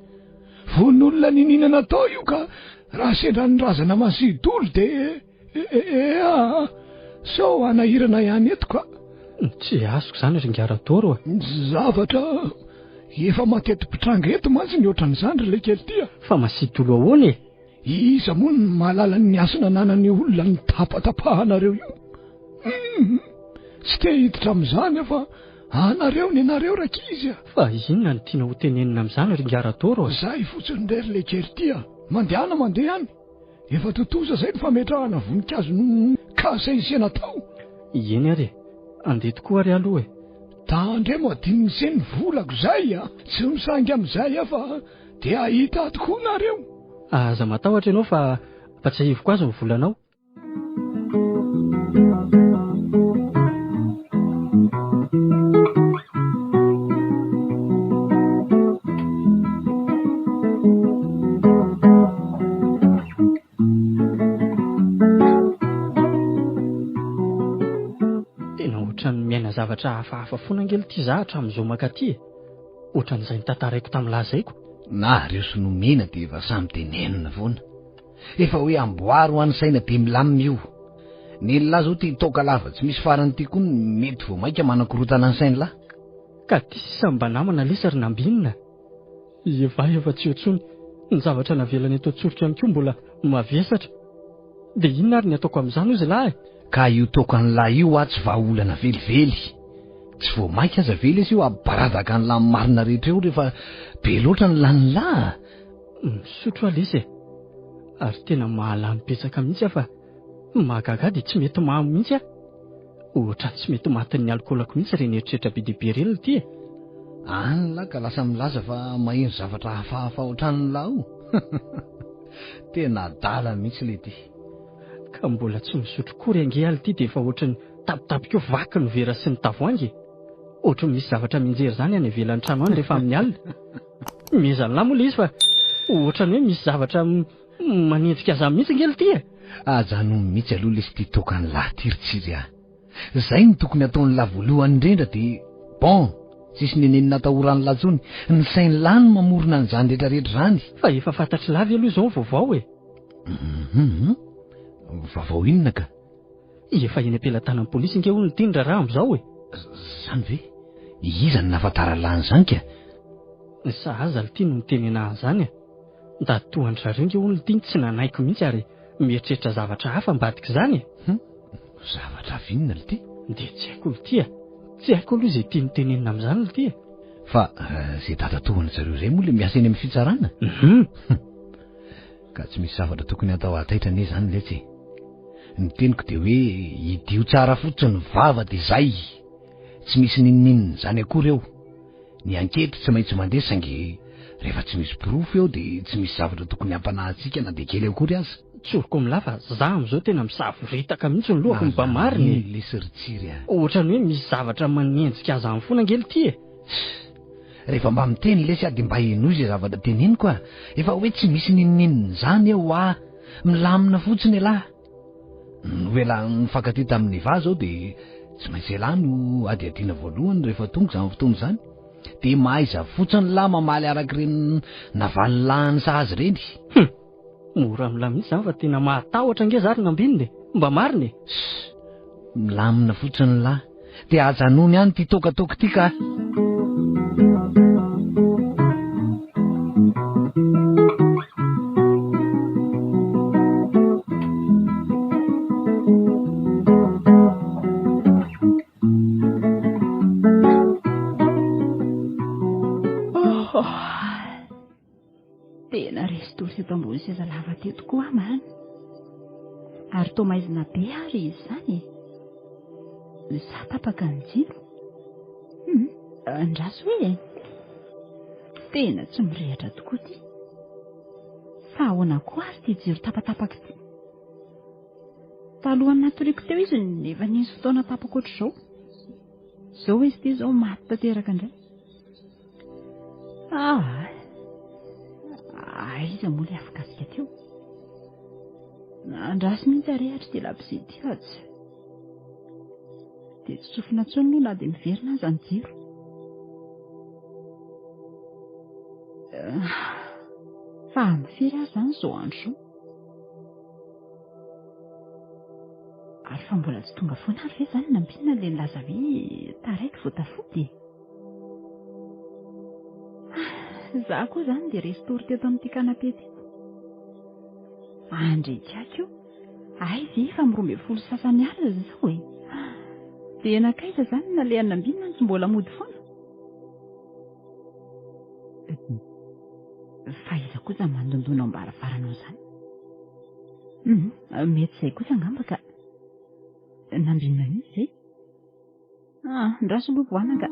von'olona nininana tao io ka raha sendra ny razana masidolo dia sao anahirana ihany eto ka tsy azoko zany ringaradoro zavatra efa matetipitranga eto mantsy ny ohatran'izany ry le kely tia fa masidolo ahoana e iza moa ny mahalala ny asina nanany olona ny tapatapahanareo io tsy te hiditra amin'izany fa anareo ny anareo rakizy fa inona ny tiana ho tenenina amin'izany ringaradoro zay fotsiny ndray ry le kely tia mandehana mandeha any efa totoza zay ny fametrahana voninkazo kasa isiana tao eny ary andeha tokoa ary aloha e tandre madininy se ny volako zay tsy misangy amin'izay fa dia ahita tokoa nareo aza matahotra ianao fa tsy ahivoko azy ny volanao zavatra hafahafa foana angely ty za hatramin'izao makaty ohatran'izay ny tantaraiko tamin'lazaiko na reo sonomena dia efa samy tenenina foana efa hoe amboary ho any saina dia milamina io ny lahy zao tia toka lava tsy misy farany tia koa mety vao maika manakorotana ny sainy lahy ka ty sisa mba namana lesa ry nambinina efa tsy otsony ny zavatra navelany eto tsorotra ihany koa mbola mavesatra dia inona ary ny ataoko amin'izany ozy lahy ka io tokan'lahy io tsy vahaolana velively tsy vao maika aza vely izy io abaradaka ny lany marina rehetra eo rehefa be loatra ny lany lahy misotro alesa e ary tena mahalamy-petsaka mihitsy fa mahagaga dia tsy mety mamo mihitsy ohatra tsy mety matin'ny alkolako mihitsy reny eritreritra be dehibe reny ty any lahy ka lasa milaza fa maheno zavatra hafahafa ohatran'ny lahy o tena adala mihitsy le ty ka mbola tsy misotro kory angehaly ty dia efa ohatrany tapitapika eo vaky ny vera sy ny tavoangy ohatra misy zavatra minjery zany any avelan'ny trano any rehefa amin'ny alina mezany lahy moa le izy fa ohatrany hoe misy zavatra manenjika aza mihitsy ngely ty ajano mihitsy aloha lesy ty tokany lahy tirotsiry zay ny tokony ataon'ny lahy voalohany indrindra dia bon tsisy nenenina atahoran'ny latsony ny sainy lany mamorona n'izany rehetrarehetra zany fa efa fantatry lavy aloha izao vaovao vaovao inona ka efa eny am-pelantanan'ny polisy nge olony tindra raha amin'izao zany ve iza ny nafatara lany zany ka sahaza ly ty no mitenena an'izany da tohany zareo nge olony tiny tsy nanaiko mihitsy ary mieritreritra zavatra hafa mbadika izany zavatra vinona ly ty dia tsy haiko ly ty tsy haiko aloha izay tia nitenenina amin'izany ly ty fa zay datatohany zareo zay moa le miasa eny amin'ny fitsarana ka tsy misy zavatra tokony atao ataitra ane zany letsy ny teniko dia hoe idio tsara fotsiny vava dia zay tsy misy nininina zany akory eo ny ankety tsy maintsy mandeha saingy rehefa tsy misy pirofo eo dia tsy misy zavatra tokony hampanahintsika na dia kely akory azy tsoroko milafa za amin'izao tena misavoritaka mihitsy ny lohako mba mariny le siritsiry ohatrany hoe misy zavatra manenjika aza amin'ny fona ngely ty rehefa mba miteny lesy ady mba enozy zavatra teneniko efa hoe tsy misy nininina zany eo milamina fotsiny lahy noela nifankaty tamin'ny va zao dia tsy maintsy lahy no ady adiana voalohany rehefa tonga zany fotoana zany dia mahaiza fotsiny lahy mamaly araka ireny navalilahany sahazy reny mora milamina mihitsy zany fa tena mahatahotra nge zary nambininy mba mariny milamina fotsiny lahy dia ajanony any ty tokatoka ty ka tena resy tory eto ambony seza lava ty tokoa many ary toa maizina be ary izy zany za tapaka ny jiro andraso hoe tena tsy mirehatra tokoa ty fa ahoana koa ary ty jiro tapatapaka ty talohan'ny natoriako teo izy nefa nisy fotoana tapaka ohatr'izao zao izy ty zao maty tanteraka indray iza moa le afaka asika teo andraso mihitsy arehatra ty lapisity atsy dia tsy tsofina tsony loha na dia miverina aza ny jiro fa mifiry azy zany zao andro zao. Ary fa mbola tsy tonga foana ary ve zany Nambinina le nilaza hoe taraiky vao tafody. Zaho koa zany dia restory teto amin'ity kanapé ty. Andretiako ay ve fa 12 sasany alina zao e. Dia nakaiza zany na le Nambinina tsy mbola mody foana. Fa iza kosa mandondona ambaravarana zany. Mety izay kosa angamba ka Nambinina mihitsy e. Ndraso lovoana ka.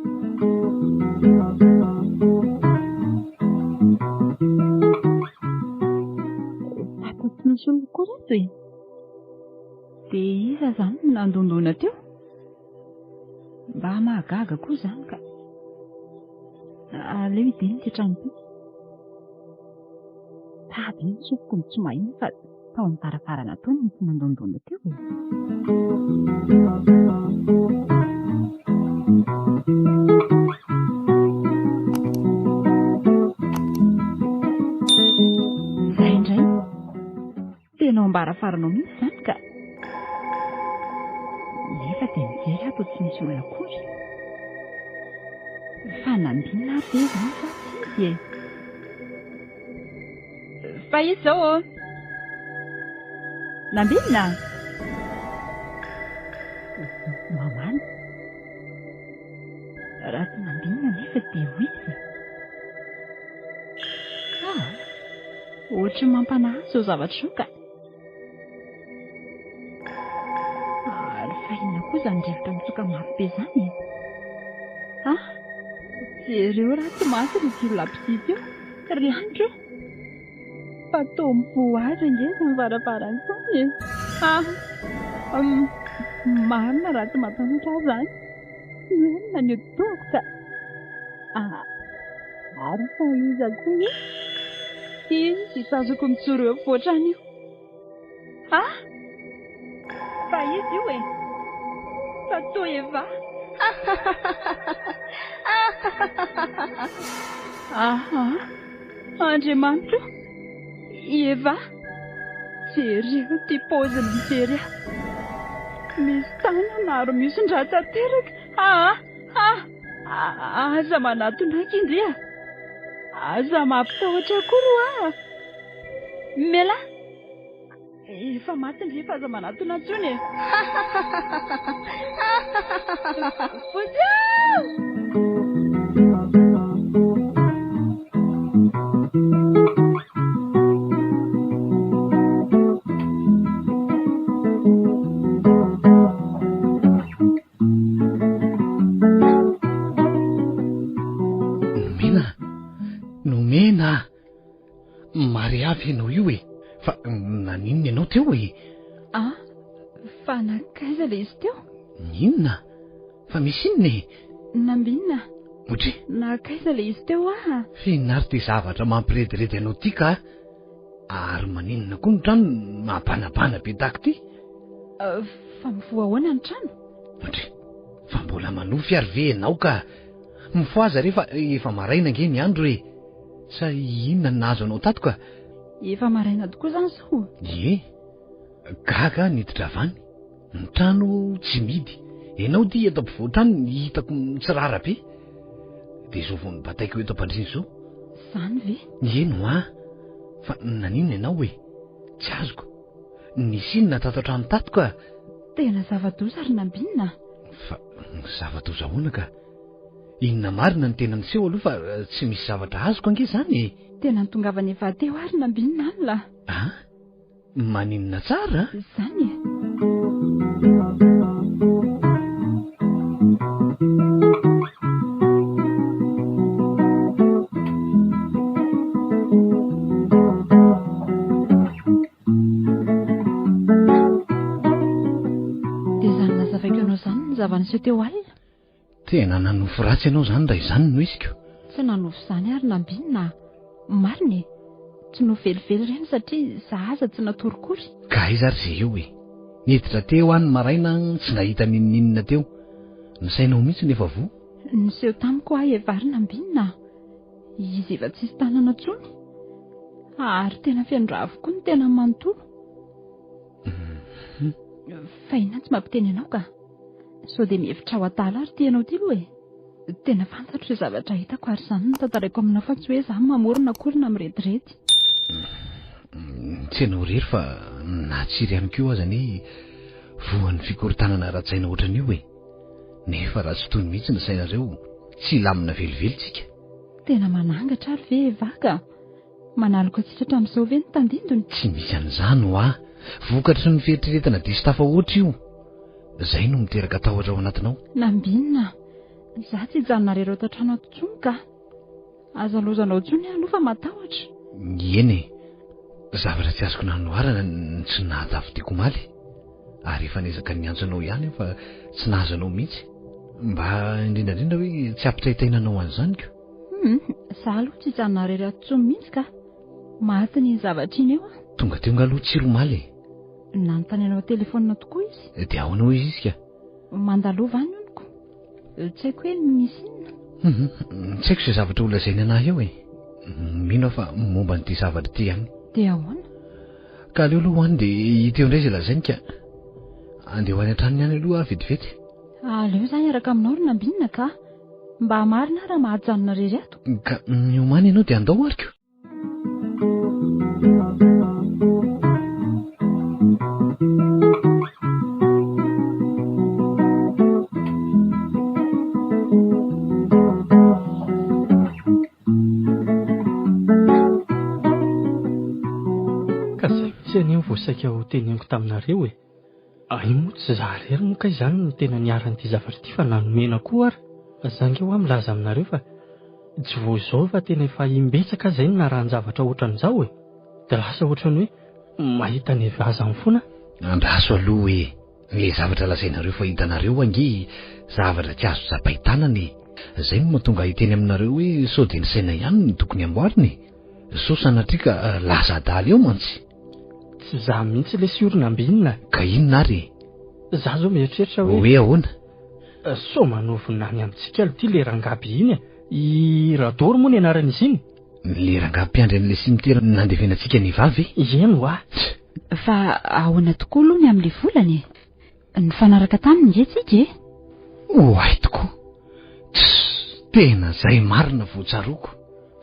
Tsy misy olona koa reto e. Dia iza zany nandondona teo? Mba mahagaga koa zany ka. Aleo ideny ty trano ty. Tady ny sofiko ny tsy mahino fa tao amin'ny varavarana tao no tsy nandondona teo e. Zay indray tena ambaravarana mihitsy zany ka. Nefa dia mijery ato tsy misy olona akory. Fa Nambinina be zany fa tsy izy e. Fa izy zao Nambinina. Mamana. Raha tsy Nambinina nefa dia ho izy. Ohatry mampanahy izao zavatra izao ka. Ary fa inona koa izany rivotra mitsoka mafy be izany e. Jereo raha tsy masina ity lapisy io. Ry andro fa toa mivoazy angeza ny varavarana izany e. Marina raha tsy matanitra azy zany. Inona ny ataoko ka. Ary fa iza koa io. Izy sy tazoko mijoro eo afovoatrany io. Fa izy io e. Fa toa Eva. Andriamanitra. Eva. Jereo ty paoziny mijery ahy. Misy tanana ary misy ndra tanteraka. Aza manatonaka indria. Aza mampitahotra koa Mela. Efa maty ndry fa aza manatona ntsony e. Nomena. Mariavy ianao io e. Fa naninona ianao teo e? Fa nakaiza le izy teo? Inona? Fa misy inona e? Nambinina. Ohatry? Nakaiza le izy teo Fihinary ty zavatra mampirediredy anao ty ka. Ary maninona koa ny trano mampanabana be tahaka ty? Fa mivoahoana ny trano? Ohatry? Fa mbola manofy ary ve ianao ka? Mifoaza rehefa efa maraina ange ny andro e. Sa inona nahazo anao tato ka? Efa maraina tokoa zany zao. Gaga niditra avany. Ny trano tsy midy. Ianao ty eto ampovoan-trano hitako tsirara be. Dia zao vao nibataiko eto am-pandriana zao. Zany ve? Eno fa naninona ianao e? Tsy azoko. Nisy inona tato an-trano tato ka? Tena zava-doza ary Nambinina. Fa zava-doza ahoana ka? Inona marina ny tena niseho aloha fa tsy misy zavatra azoko ange zany e. Tena nitongavany efa teo ary Nambinina any la. Maninona tsara? Zany e. Dia zany nazavaiko ianao zany ny zava-niseho teo alina. Tena nanofo ratsy ianao zany raha izany no isiko. Tsy nanofo izany ary Nambinina. Marina e. Tsy novelively ireny satria zahaza tsy natorokory. Ka iza ary izay eo e. Niditra teo any maraina tsy nahita ninona teo. Nisainao mihitsy nefa vo. Niseho tamiko Eva ary Nambinina. Izy efa tsisy tanana intsony. Ary tena fiandraha avokoa ny tena manontolo. Fa inona tsy mampiteny ianao ka? Sao dia mihevitra ho atala ary ty ianao ty aloha e. Tena fantatro zavatra hitako ary izany no tantarako amina fa tsy hoe izany mamorona akorina miretirety. Tsy ianao rery fa natsiry ihany koa aza ny voan'ny fikorontanana ara-tsaina ohatran'io e. Nefa raha tsy toy mihitsy ny sainareo, tsy lamina velivelytsika. Tena manangatra ary ve vaka? Manaloko atsika hatramin'izao ve ny tandindony? Tsy misy an'izany ho ah. Vokatry ny fieritreretana diso tafa oatra io. Izay no miteraka tahotra ao anatinao. Nambinina, izaho tsy hijanona rery eto an-trano ato intsony ka. Aza lozanao intsony aloha fa matahotra. Eny e, zavatra tsy azoko nanoharana tsy nahatafidiako maly. Ary efa nezaka ny antso anao ihany fa tsy nahazo anao mihitsy. Mba indrindrandrindra hoe tsy ampitaitainanao an'izany ko. Izaho aloha tsy hijanona rery ato intsony mihitsy ka. Maty ny zavatra iny eo. Tonga teo ngaloha tsy romaly e. Nanontany anao telefonina tokoa izy. Dia ahoana ho izy izy ka? Mandalova any oniko. Tsy haiko hoe misy inona. Tsy haiko izay zavatra holazainy anahy eo e. Mino aho fa momba n'ity zavatra ity ihany. Dia ahoana? Ka aleo aloha ho any dia hiteo indray izay lazainy ka. Andeha ho any an-tranony ihany aloha vetivety. Aleo izany hiaraka aminao ry Nambinina ka. Mba marina raha mahajanona rery ato. Ka miomany ianao dia andao ariko. Voasaika ho teneniko taminareo e. Io tsy za rery moa ka izany no tena niaran'ity zavatra ity fa nanomena koa ary. Zange ho milaza aminareo fa tsy vao izao fa tena efa imbetsaka izay no naharan-javatra ohatran'izao e. Dia lasa ohatran'ny hoe mahita ny vazany foana. Andraso aloha e. Ilay zavatra lazainareo fa hitanareo ange zavatra tsy azo zapahitanana e. Izay no mahatonga hiteny aminareo hoe sao dia ny saina ihany no tokony amboariny. Sao sanatria ka lasa adaly eo mantsy. Tsy za mihitsy ilay siorina Nambinina. Ka inona ary? Za zao mieritreritra hoe ahoana? Sao manovina any amintsika ity le rangaby iny I Radoro moa ny anaran'izy iny. Le rangaby mpiandry an'ilay simitera nandevenantsika ny vavy. Eny ho ah. Fa ahoana tokoa aloha ny amin'ilay volany e. Ny fanaraka taminy ngeetsika e. Oay tokoa. Tena izay marina voatsaroko.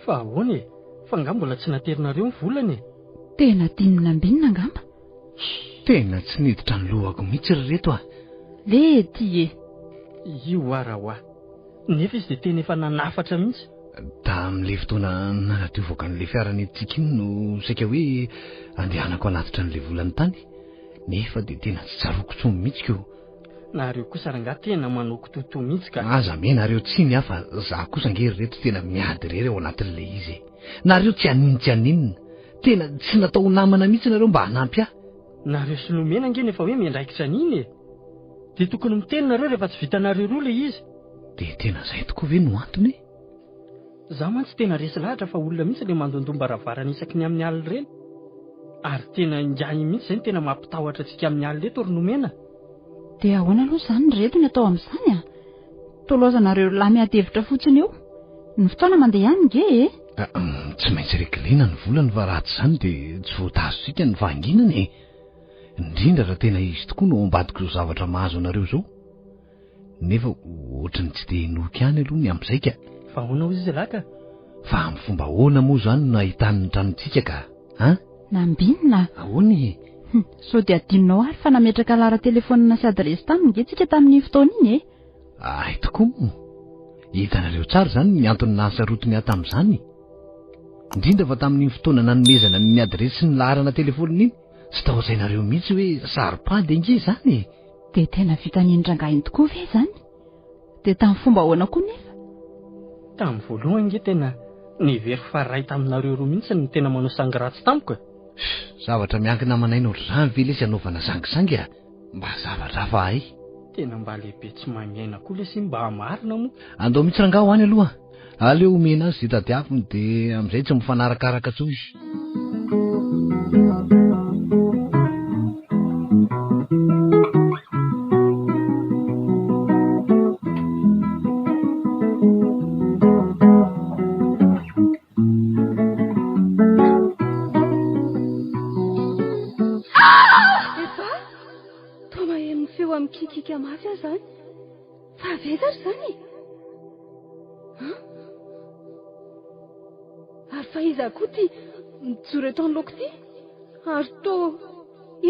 Fa ahoana e. Fa nga mbola tsy naterinareo ny volany e. Tena tiany Nambinina angamba. Tena tsy niditra ny lohako mihitsy reto ah. Ve ty e. Io ara ho ah. Nefa izy dia tena efa nanafatra mihitsy. Tamin'ilay fotoana nanadiovako an'ilay fiaran'etsika iny no saika hoe andehanako anatitra an'ilay volany tany. Nefa dia tena tsy tsaroako tsony mihitsy ko. Nareo kosa rangaha tena manoko toto mihitsy ka. Aza me nareo tsiny ah fa za kosa ngery reto tena miady rery ao anatin'ilay izy. Nareo tsy aninina. Tena tsy natao namana mihitsy nareo mba hanampy ah. Nareo solomena angeny efa hoe miandraikitra an'iny e. Dia tokony miteny nareo rehefa tsy vitanareo roa ilay izy. Dia tena izay tokoa ve no antony? Za mantsy tena resy lahatra fa olona mihitsy ilay mandondom baravarana isaky ny amin'ny alina ireny. Ary tena ingany mihitsy izay tena mampitahotra antsika amin'ny alina eto ry nomena. Dia ahoana aloha izany reto ny atao amin'izany ah. Tolozanareo lahy miady-hevitra fotsiny eo. Ny fotoana mandeha ihany nge e. Tsy maintsy reglina ny volany fa raha tsy izany dia tsy voatazosika ny vanginana e. Indrindra raha tena izy tokoa no ambadiko izao zavatra mahazo anareo izao. Nefa ohatrany tsy dia inoky ihany aloha ny amin'izay ka. Fa ahoana hozy izy laka? Fa amin'ny fomba ahoana moa izany no ahitany ny tranontsika ka? Nambinina. Ahoana e? Sao dia adinonao ary fa nametraka lara telefonina sy adresy taminy nge tsika tamin'ny fotoana iny e. Ay tokoa. Hitanareo tsara izany ny antony nahasarotiny ahy tamin'izany. Indrindra fa tamin'ny fotoana nanomezana ny adresy sy ny laharana telefonina iny. Tsy tahorainareo mihitsy hoe saripady ange izany e. Dia tena vitan'ny rangahiny tokoa ve izany? Dia tamin'ny fomba ahoana koa nefa? Tamin'ny voalohany nge tena nivery faray taminareo roa mihitsy ny tena manao sangratsy tamiko e. Zavatra miankina amanaina ohatr'izany ve ilay sy anaovana sangisangy ah? Mba zavatra hafa ay. Tena mba lehibe tsy maimiaina koa ilay sy mba marina moa. Andao mihitsy rangaha ho any aloha. Aleo omena azy zay tadiaviny dia amin'izay tsy mifanarakaraka tsony. mikikika mafy aho izany fa aveza ry izany ary fa iza koa ty mijoro eto anoloako ty ary toa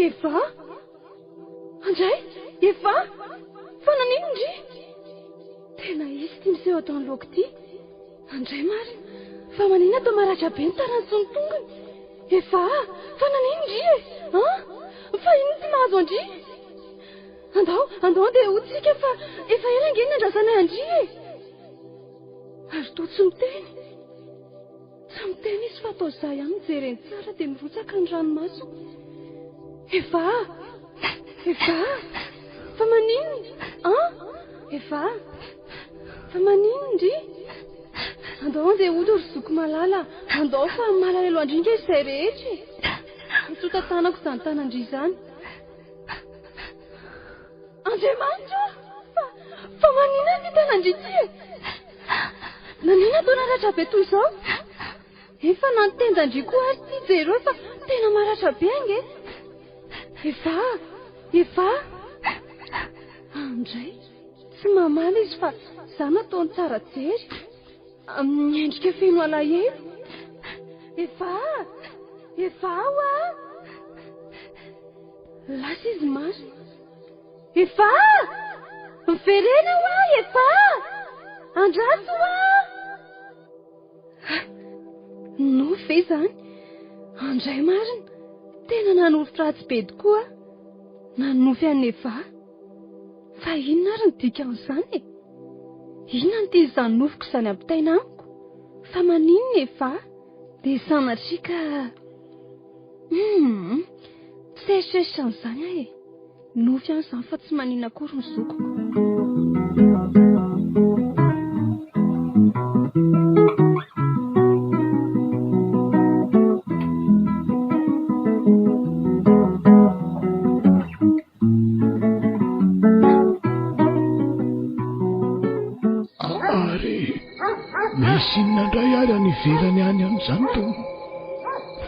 Eva andray Eva fa nanino ndry tena izy ty miseho ato anoloako ty andray marina fa manina atao maratra be ny tarantsy ny tongony Eva fa nanino ndry fa ino ty mahazo andry andao dia hotsika fa efa ela angeny nandrasanay andry ary toa tsy miteny izy fa atao za ihany mijereny tsara dia mirotsaka ny ranomaso Eva fa manino Eva fa manino ndry andao dia ody ry zoko malala andao fa malalelo andrindra izay rehetra mitsota tanako izany tanandry izany Andriamanitra fa manina ty tanandry ty nanina atao naratra be toy izao efa nantenjandry koa ary ty jero fa tena maratra be ange Eva andray tsy mamaly izy fa za nataony tsara jery amin'ny endrika feno alahelo Eva lasa izy marina Eva miverena ho aho Eva andraso ho aho nofy ve izany andray marina tena nanofitra ratsy be tokoa nanofy an'i Eva fa inona ary ny dikan'izany inona ny tian'izany nofiko izany ampitaina amiko fa maninona Eva dia sanatrika tsy eritreritra an'izany aho nofy an'izany fa tsy manina akory ny zokoko misy inandray ary any ivelany any amin'izany to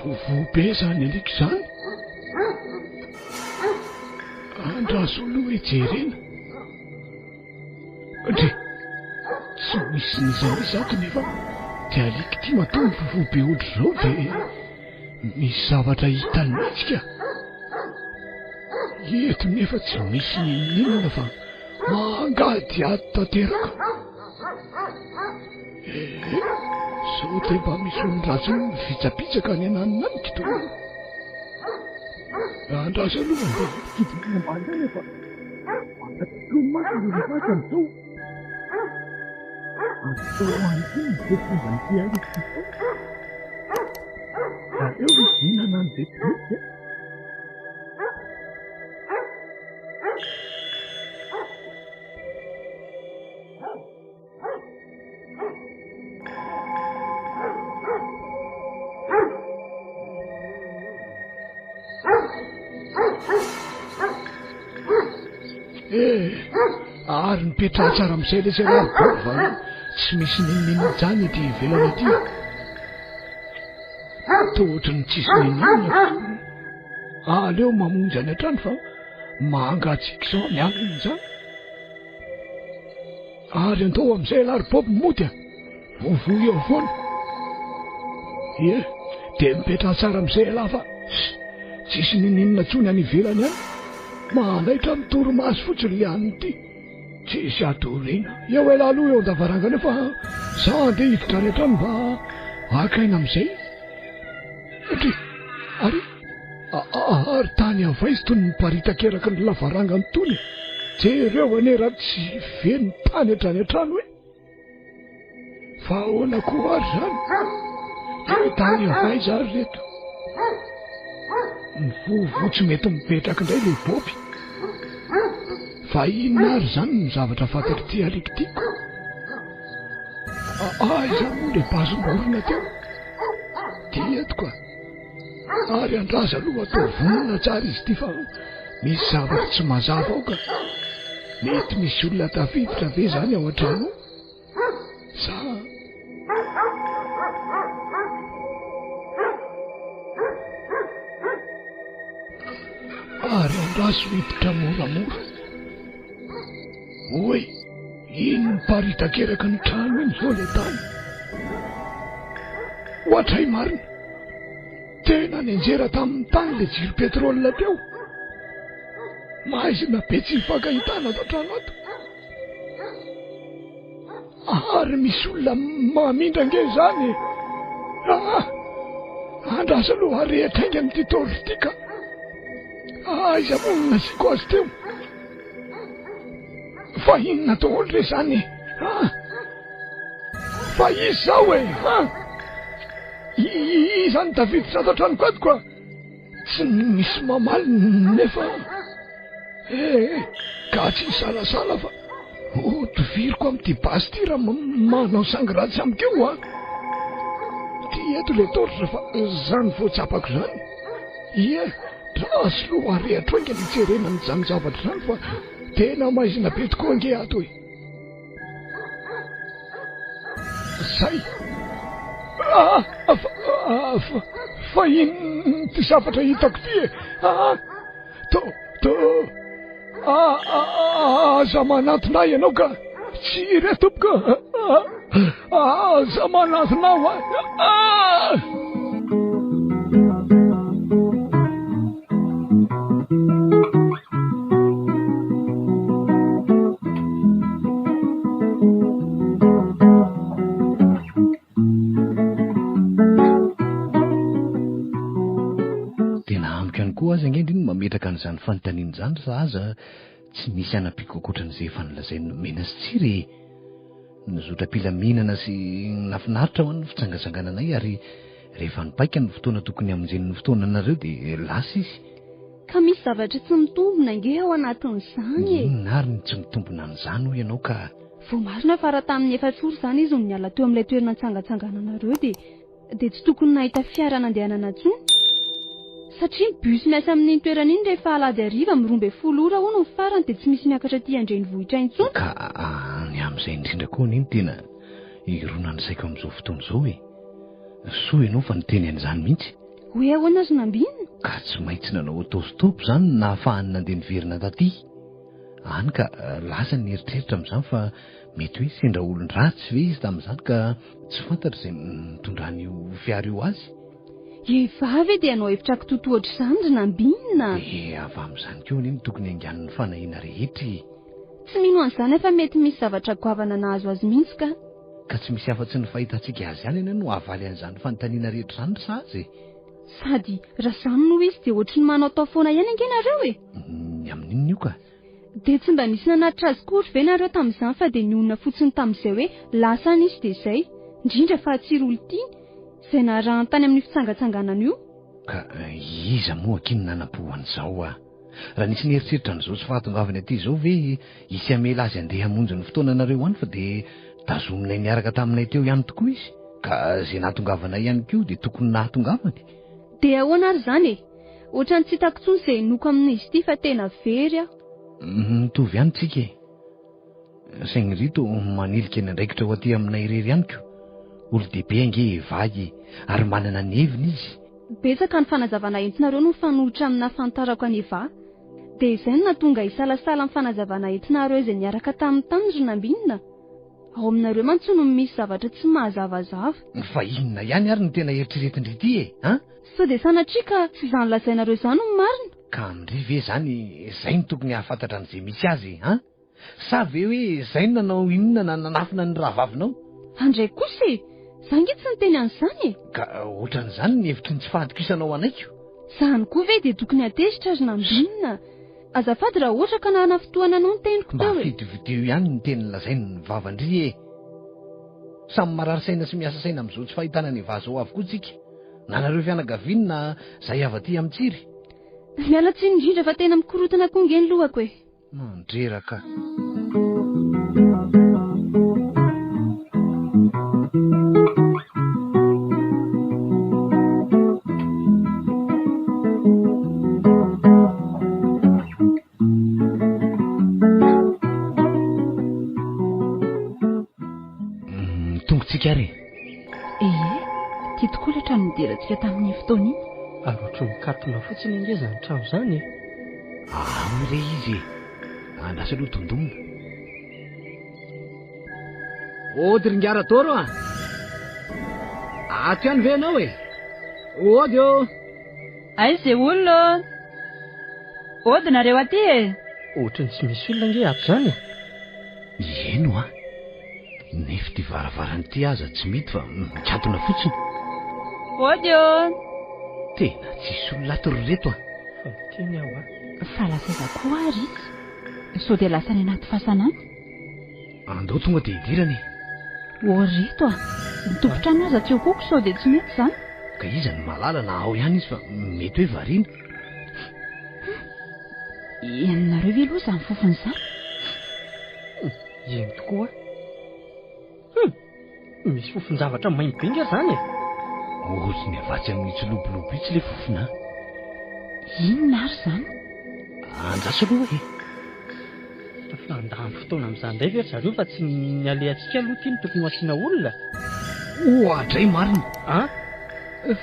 vovobe izany aliko izany andraso aloha ejerena ndre tsy misy n'izany izato nefa dia aliko ty matoa vovobe ohatr' izao dia misy zavatra hitany mihitsika eto nefa tsy misy inona fa mangady ato tanteraka sao dia mba misy olon-dratsy mivitsapitsaka any ananinanika to andraso aloha dia kitidina ambany zany efa fantatoromasy nyvaka am'izao atao an'ity mizefomba nyty alika zareo mihinana an'izay toeky ary mipetra tsara amin'izay le seraribova tsy misy ninonina jany ty ivelana ty tohatra ny tsisy ninonina aleo mamonjy any an-trano fa mangatsika izao ny aniny zany ary andao amin'izay lariboby mody vovo eo foana dia mipetra tsara amin'izay ala fa tsisy ninonina tsony any ivelany any mandaitra mitoromaso fotsiny ihany ty tsisy atorina eo ela aloha eo an-davarangana fa za andeha hiditra any an-trano mba akaina amin'izay satria ary tany avaizy tony miparitaka eraky ny lavarangany tony jereo ane raha tsy veny tany hatrany an-trano hoe fa ahoana koa ary zany dia tany avaizy ary reto ny vovo tsy mety mipetraka indray le bopy fa inona ary zany ny zavatra fantako ty aliko tiako aiza moa le bazomborona teo tietoko ary andraza aloha atao vonona tsara izy ty fa misy zavatra tsy mazava ao ka mety misy olona tafiditra ve zany ao an-trano za ary andraso hiditra moramora Oe, ino mparitan-keraka ny trano iny zao le tany. Ohatray marina, tena nenjera tamin'ny tany le jiro petrolina teo. Mahaizina be tsy hifankahitana ato trano ato. Ary misy olona mamindra nge zany. Andrasa aloha rehetra inga amin'ity torro ity ka. Aiza moa nasiko azy teo. Fa inona daholo re zany? Fa izy zao e? Izany tafiditra ato an-tranoko ato ka tsy misy mamaly nefa ka tsy salasala fa toviriko amin'ity basy ty raha manao sangratsy amiko eo ty eto le toritra fa zany voatsapako zany. Ia, rasy loha arehatra inga nijerena ny zany zavatra zany fa tena maizina be tokoa nge ato e. Zay fa ino ty zavatra hitako ty e? Aza manatona ianao ka tsy retompo ka. Aza manatonao aza ngendriny mametraka an'izany fanontaniana zany sa aza tsy misy anapiko ankoatran'izay efa nolazainy mena sy tsiry. Nizotra mpilaminana sy nafinaritra ho an'ny fitsangatsangananay ary rehefa nipaika ny fotoana tokony amonjen'ny fotoana anareo dia lasa izy. Ka misy zavatra tsy mitombona nge ao anatin'izany e. Ary ny tsy mitombona an'izany ho ianao ka. Vao marina fa raha tamin'ny efatsoro zany izy no niala teo amin'ilay toerana tsangatsangananareo dia tsy tokony nahita fiara nandehanana intsony. Satria bus miasa amin'ny toerana iny rehefa alady hariva 12 ora hono ny farany dia tsy misy miakatra aty Andrenivohitra intsony. Ka ny amin'izay indrindra koa niny tena irona ny saiko amin'izao fotoana izao e. Soa ianao fa niteny an'izany mihitsy. Hoe ahoana azy nambinina? Ka tsy maintsy nanao atositopo zany na ahafahany nandeha niverina taty. Any ka lasa ny eritreritra amin'izany fa mety hoe sendra olon-dratsy ve izy tamin'izany ka tsy fantatra izay mitondran'io fiara io azy. Vavy dia anao efitrako totohatra izany ry nambinina. Avy amin'izany koa niny tokony angan'ny fanahiana rehetra. Tsy mino an'izany efa mety misy zavatra goavana nahazo azy mihitsy ka. Ka tsy misy afa-tsy ny fahitantsika azy ihany ianao no havaly an'izany fanontaniana rehetra zany sa azy. Sady raha izany no izy dia ohatry ny manao tao foana ihany angenareo e. Amin'inona io ka? Dia tsy mba misy nanatitra azy kory ve nareo tamin'izany fa dia nionona fotsiny tamin'izay hoe lasa nisy dia izay. Indrindra fa atsiry olon-tiny izay narahany tany amin'ny fitsangatsanganana io. Ka iza moa kiny nanampohan'izao raha nisy nieritreritra n'izao tsy fahatongavany aty izao ve isy amela azy andeha hamonjy ny fotoana anareo any fa dia tazominay niaraka taminay teo ihany tokoa izy ka izay nahatongavanay ihany koa dia tokony nahatongavany. Dia ahoana ary izany e? Ohatrany tsy hitako intsony izay noko amin'izy ity fa tena very aho. Mitovy ihany tsika e. Saingy rito manilika eny andraikitra ho aty aminay irery ihany koa. Olo-dehibe ange vagy ary manana ny heviny izy. Betsaka ny fanazavana entinareo no mifanohitra amina fantarako any Eva. Dia izay no nahatonga isalasala amin'ny fanazavana entinareo izay niaraka tamin'ny tany ry nambinina. Ao aminareo mantsy no misy zavatra tsy mahazavazava. Fa inona ihany ary ny tena eritreretin-drity e? Sao dia sanatria ka tsy izany lazainareo izany no marina. Ka amindry ve izany izay no tokony hahafantatra an'izay misy azy sa ve hoe izay no nanao inona na nanafina ny rahavavinao? Andray kosa e, zangy tsy niteny an'izany e. Ka ohatran'izany ny hevitry ny tsy fahatokisanao anaiko. Izany koa ve dia tokony atezitra ry nambinina. Azafady raha ohatra ka nahana fotoana anao ny teniko teo e. Mba fidivideo ihany ny teny lazainy ny vavandry e. Samy marary saina sy miasa saina amin'izao tsy fahitana ny vazao avokoa tsika. Na nareo fianakaviana na izay avy aty amin'tsiry. Miala tsiny indrindra fa tena mikorotana koa nge ny lohako e. Mandreraka. Tongotsika re. Tia tokoa ilay trano niderantsika tamin'ny fotoana iny. Ary ohatry mikatona fotsiny ange izany trano izany e. Amire izy. Andasa aloha tondonina. Ody ringara toro a. Aty ihany ve ianao e? Ody ô. Aiza olona? Ody nareo aty e. Ohatrany tsy misy olona nge ato zany. Eno a. Nefa ty varavaran'ity aza tsy mity fa mikatona fotsiny. Ody ô. Tena tsisy olona ato reto a. Fa miteny aho a. Fa lasaiza koa ary izy. Sao dia lasa ny anaty fahasanana. Andao tonga dia hidirany. Reto a. Tompotrano aza tsy eo koako sao dia tsy mety izany. Ka iza ny malala na ao ihany izy fa mety hoe variana. Ianareo ve aloha izany fofony izany? Eny tokoa. Misy fofon-javatra maimbo be nga zany e. Ohatsy ny avatsy amin'ny tsilobolobo itsy ilay fofona. Inona ary izany? Anjasa aloha e. Fa andany fotoana amin'izany indray ve zareo fa tsy ny alehantsika aloha ity no tokony ho asiana olona. Ohatra marina.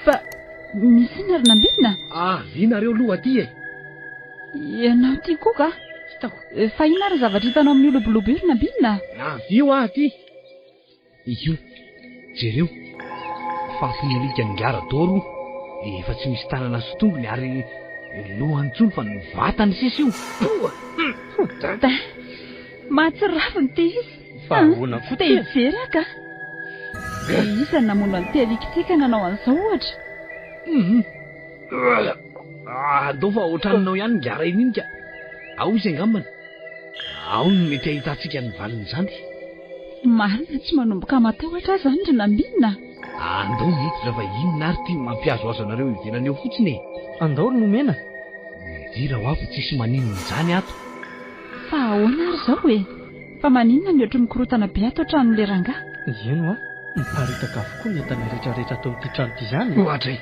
Fa misy inona ary nambinina? Vinareo aloha aty e. Ianao ty koa ka? Fa inona ary zavatra hitanao amin'ny olobolobo io nambinina? Io aty. Io. Jereo. Fafin'ny alika ngara doro. Efa tsy misy tanana sy tongony ary lohany tsony fa ny vatany sisa io. Mahatsirafiny ty izy. Fa ahoana koa te hijery ka? Iza namono an'ity alikitsika nanao an'izao ohatra? Andao fa ohatranao ihany ngara iny ka. Ao izy angambana. Ao ny mety ahitantsika ny valiny izany. Marina tsy manomboka matahotra izany ry nambinina. Andao mety raha inona ary ty mampiazo azo anareo idirana eo fotsiny e. Andao ry nomena. Midira ho avy tsisy maninona izany ato. Fa ahoana ary izao e? Fa maninona ny ohatry mikorotana be ato an-tranon'ilay rangahy? Eno a. Miparitaka avokoa ny entana rehetrarehetra ato amin'ity trano ity izany. Ohatra e.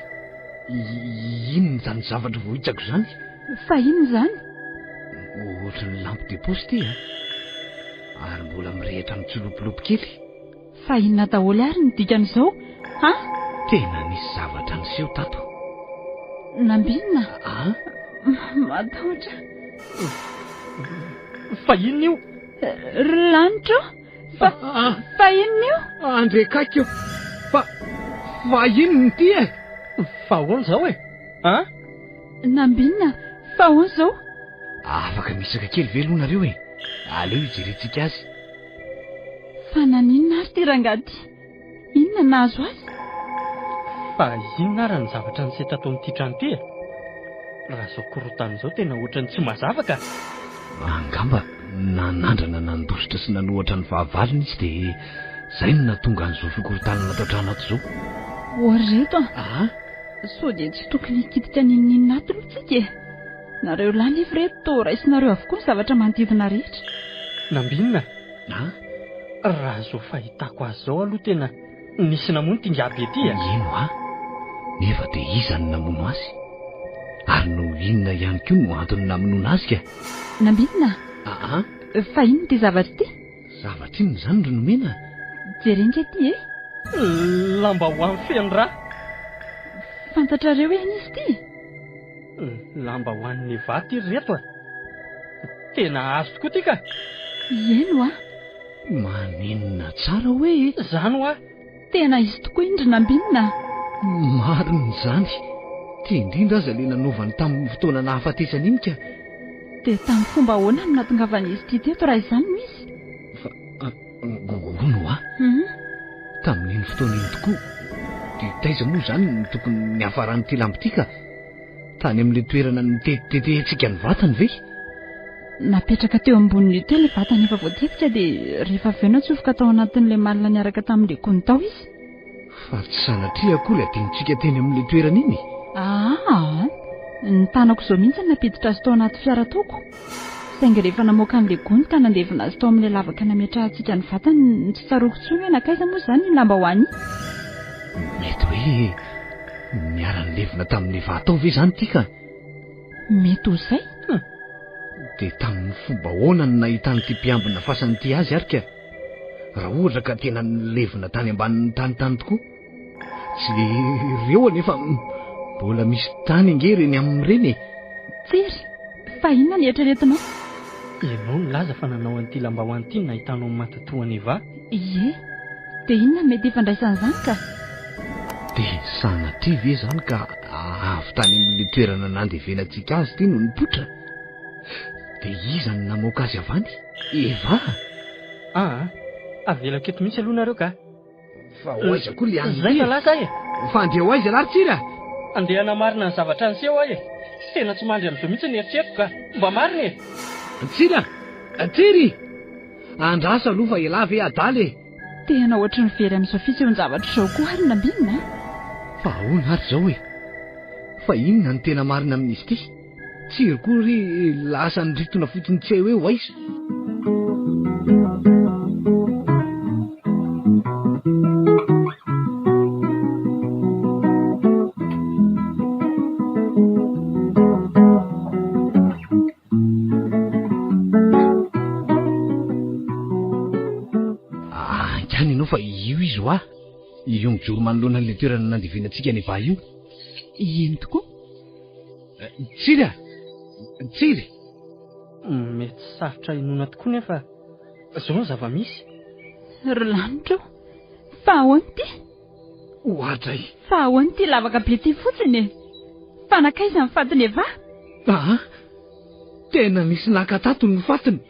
Inona izany zavatra vohitsako izany? Fa inona izany? Ohatra ny lampe de poche ty a. Ary mbola mirehitra amin'ny tsilopolopo kely. Fa inona daholo ary ny dikan'izao? Tena nisy zavatra niseho tato. Nambinina? Matahotra. Fa inona io? Lanitra? Fa inona io? Andre kaiky io. Fa inona ty e? Fa ahoana izao e? Nambinina, fa ahoana izao? Afaka misaka kely ve aloha nareo e? Aleo hijerentsika azy. Fa naninona ary ty rangahy ty? Inona nahazo azy? Fa inona ary ny zavatra nisy tato amin'ity trano ity e? Raha izao korotana izao tena ohatrany tsy mazavaka. Angamba nanandrana nandositra sy nanohatra ny fahavaliny izy dia izay no nahatonga an'izao fikorotana natao trano ato izao. Reto sao dia tsy tokony hikitika ninona ato aloha tsika e. Nareo lahy nefa reto raisinareo avokoa ny zavatra manodidina rehetra. Nambinina? Raha izao fahitako azy izao aloha tena nisy namono ty ngaby ety e. Ino nefa dia iza ny namono azy? Ary no inona ihany koa no antony namonoana azy ka? Nambinina? Fa inona ty zavatra ty? Zavatra inona izany ry nomena? Jerentsika ty e? Lambahoany feno ra. Fantatrareo ihany izy ty? Lambahoan'ny vaty reto a. Tena azo tokoa ty ka. Eno Maninona tsara hoe? Zany tena izy tokoa indry nambinina. Marina izany. Ty indrindra aza ilay nanaovany tamin'ny fotoana nahafatesana iny ka. Dia tamin'ny fomba ahoana no nahatongavany izy ty teto raha izany misy? Fa gogono tamin'iny fotoana iny tokoa. Dia taiza moa izany no tokony niafaran'ity lampo ity ka? Tany amin'ilay toerana nitetetehantsika ny vatany ve? Napetraka teo ambonin'ny teo ilay vatany efa voatetika dia rehefa avy eo natsofoka tao anatin'ilay malina niaraka tamin'ilay gony tao izy. Fa tsy sanatria koa ilay adinontsika teny amin'ilay toerana iny. Ny tanako izao mihitsy napiditra azy tao anaty fiara toko. Saingy rehefa namoaka an'ilay gony ka nandevina azy tao amin'ilay lavaka nametrahantsika ny vatany tsy tsaroako tsony hoe nakaiza moa izany ny lambahoany. Mety hoe niara-nilevina tamin'ny vatao ve izany ity ka? Mety ho izay. Dia tamin'ny fomba ahoana no nahitan'ity mpiambina fasan'ity azy ary ka? Raha ohatra ka tena nilevina tany ambanin'ny tany tokoa. Tsy ireo anefa mbola misy tany angereny amin'ireny. Tsery, fa inona ny eritreretinao? Ianao nilaza fa nanao an'ity lambahoany ity nahitanao amin'ny matatoany va? Ie, dia inona mety ifandraisan'izany ka? dia sanatria ve zany ka avy tany amin'le toerana nandevenantsika azy ty no nipotra dia izany namoaka azy avany eva avelako eto mihitsy aloha nareo ka fa hoaiza koa le any zay fa lasa e fa andeha ho aiza laritsira andeha namarina ny zavatra niseho ahy e tena tsy mandry amin'izao mihitsy ny eritreritiko ka mba marina e tsira tsiry andrasa aloha fa ela ve adaly e tena ohatry ny very amin'izao fisehoan-javatra izao koa ary nambinina fa ahoana ary zao e fa inona ny tena marina amin'izy ity tsiry koa ry lasa nyritona fotsiny tsy hay hoe ho aiza fa io izy ho io mijoro manoloana n'le toerana nandevenantsika ny va io ino tokoa tsiry tsiry mety sarotra inona tokoa nefa zao ny zava-misy ry lanitra fa ahoany ty ohatray fa ahoany ty lavaka be ty fotsiny fanakaiza ny fatiny eva tena misy nakatato ny fatiny